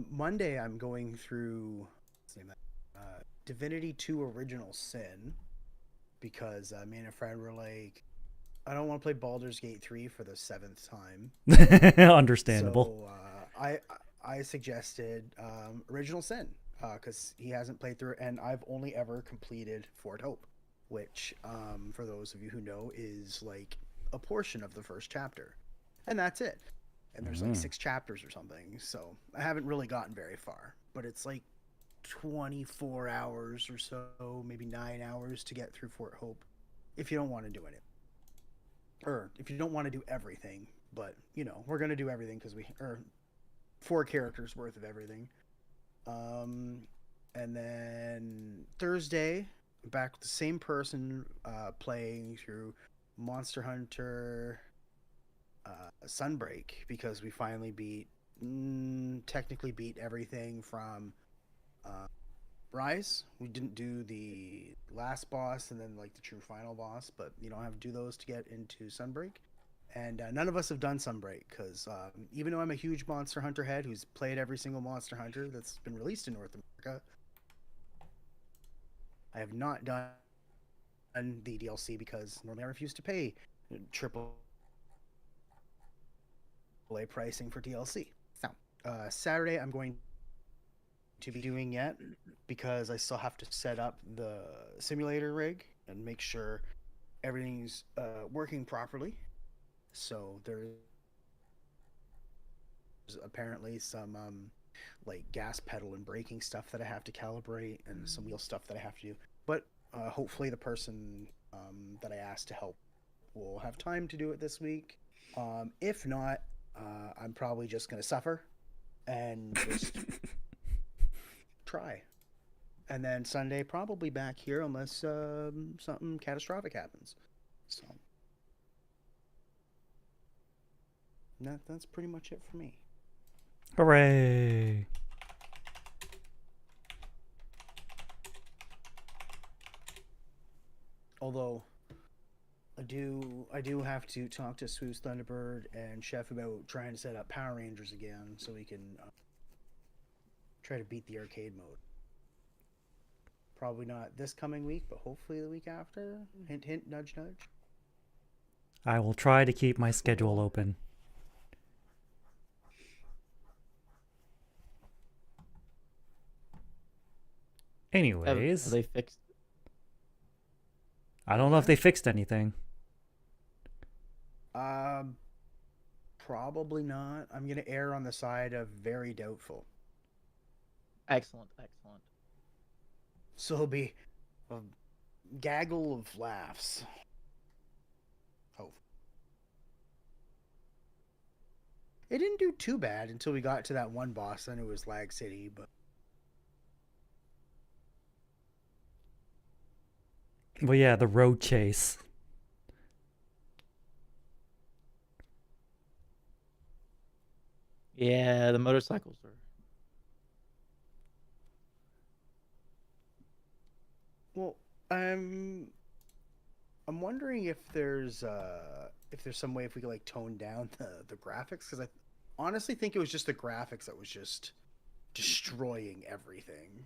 Monday I'm going through what's the name of that? Divinity 2 Original Sin because me and a friend were like, I don't want to play Baldur's Gate 3 for the 7th time. Understandable. So I suggested Original Sin because he hasn't played through it, and I've only ever completed Fort Hope, which for those of you who know is like a portion of the first chapter, and that's it. And there's like 6 chapters or something, so I haven't really gotten very far. But it's like 24 hours or so, maybe 9 hours to get through Fort Hope, if you don't want to do it. Or if you don't want to do everything, but you know, we're gonna do everything because we are 4 characters worth of everything. And then Thursday, I'm back with the same person playing through Monster Hunter Sunbreak because we finally technically beat everything from Rise. We didn't do the last boss and then like the true final boss, but you don't have to do those to get into Sunbreak. And none of us have done Sunbreak because even though I'm a huge Monster Hunter head who's played every single Monster Hunter that's been released in North America, I have not done the DLC because normally I refuse to pay triple A pricing for DLC. So Saturday I'm going to be doing yet because I still have to set up the simulator rig and make sure everything's working properly. So there's apparently some like gas pedal and braking stuff that I have to calibrate and some wheel stuff that I have to do. But hopefully the person that I asked to help will have time to do it this week. If not, I'm probably just going to suffer and just try. And then Sunday, probably back here unless something catastrophic happens. So that's pretty much it for me. Hooray. Although I do have to talk to Swoos Thunderbird and Chef about trying to set up Power Rangers again so we can try to beat the arcade mode. Probably not this coming week, but hopefully the week after. Hint, hint, nudge, nudge. I will try to keep my schedule open. Anyways, Have they fixed? I don't know if they fixed anything. Probably not. I'm gonna err on the side of very doubtful. Excellent, excellent. So it'll be a gaggle of laughs. Oh. It didn't do too bad until we got to that one boss, then it was Lag City, but Well, yeah, the road chase. Yeah, the motorcycles are. well, I'm wondering if there's some way if we could like tone down the graphics, because I honestly think it was just the graphics that was just destroying everything.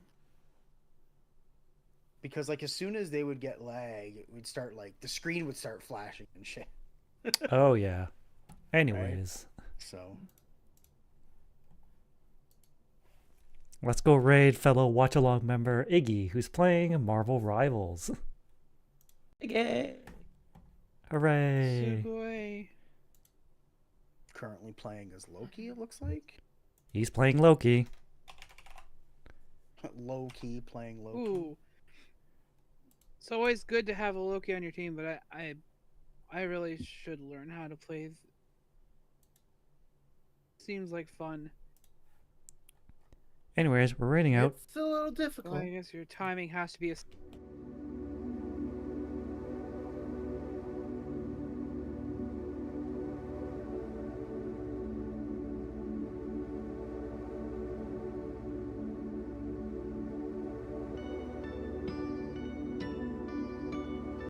Because like as soon as they would get lag, it would start like the screen would start flashing and shit. Oh, yeah. Anyways, So let's go raid fellow Watchalong member Iggy, who's playing Marvel Rivals. Okay. Hooray! Sugoi. currently playing as Loki, it looks like. He's playing Loki. Low key playing Loki. Ooh. It's always good to have a Loki on your team, but I really should learn how to play. Seems like fun. Anyways, we're raiding out. It's a little Well, difficult. I guess your timing has to be a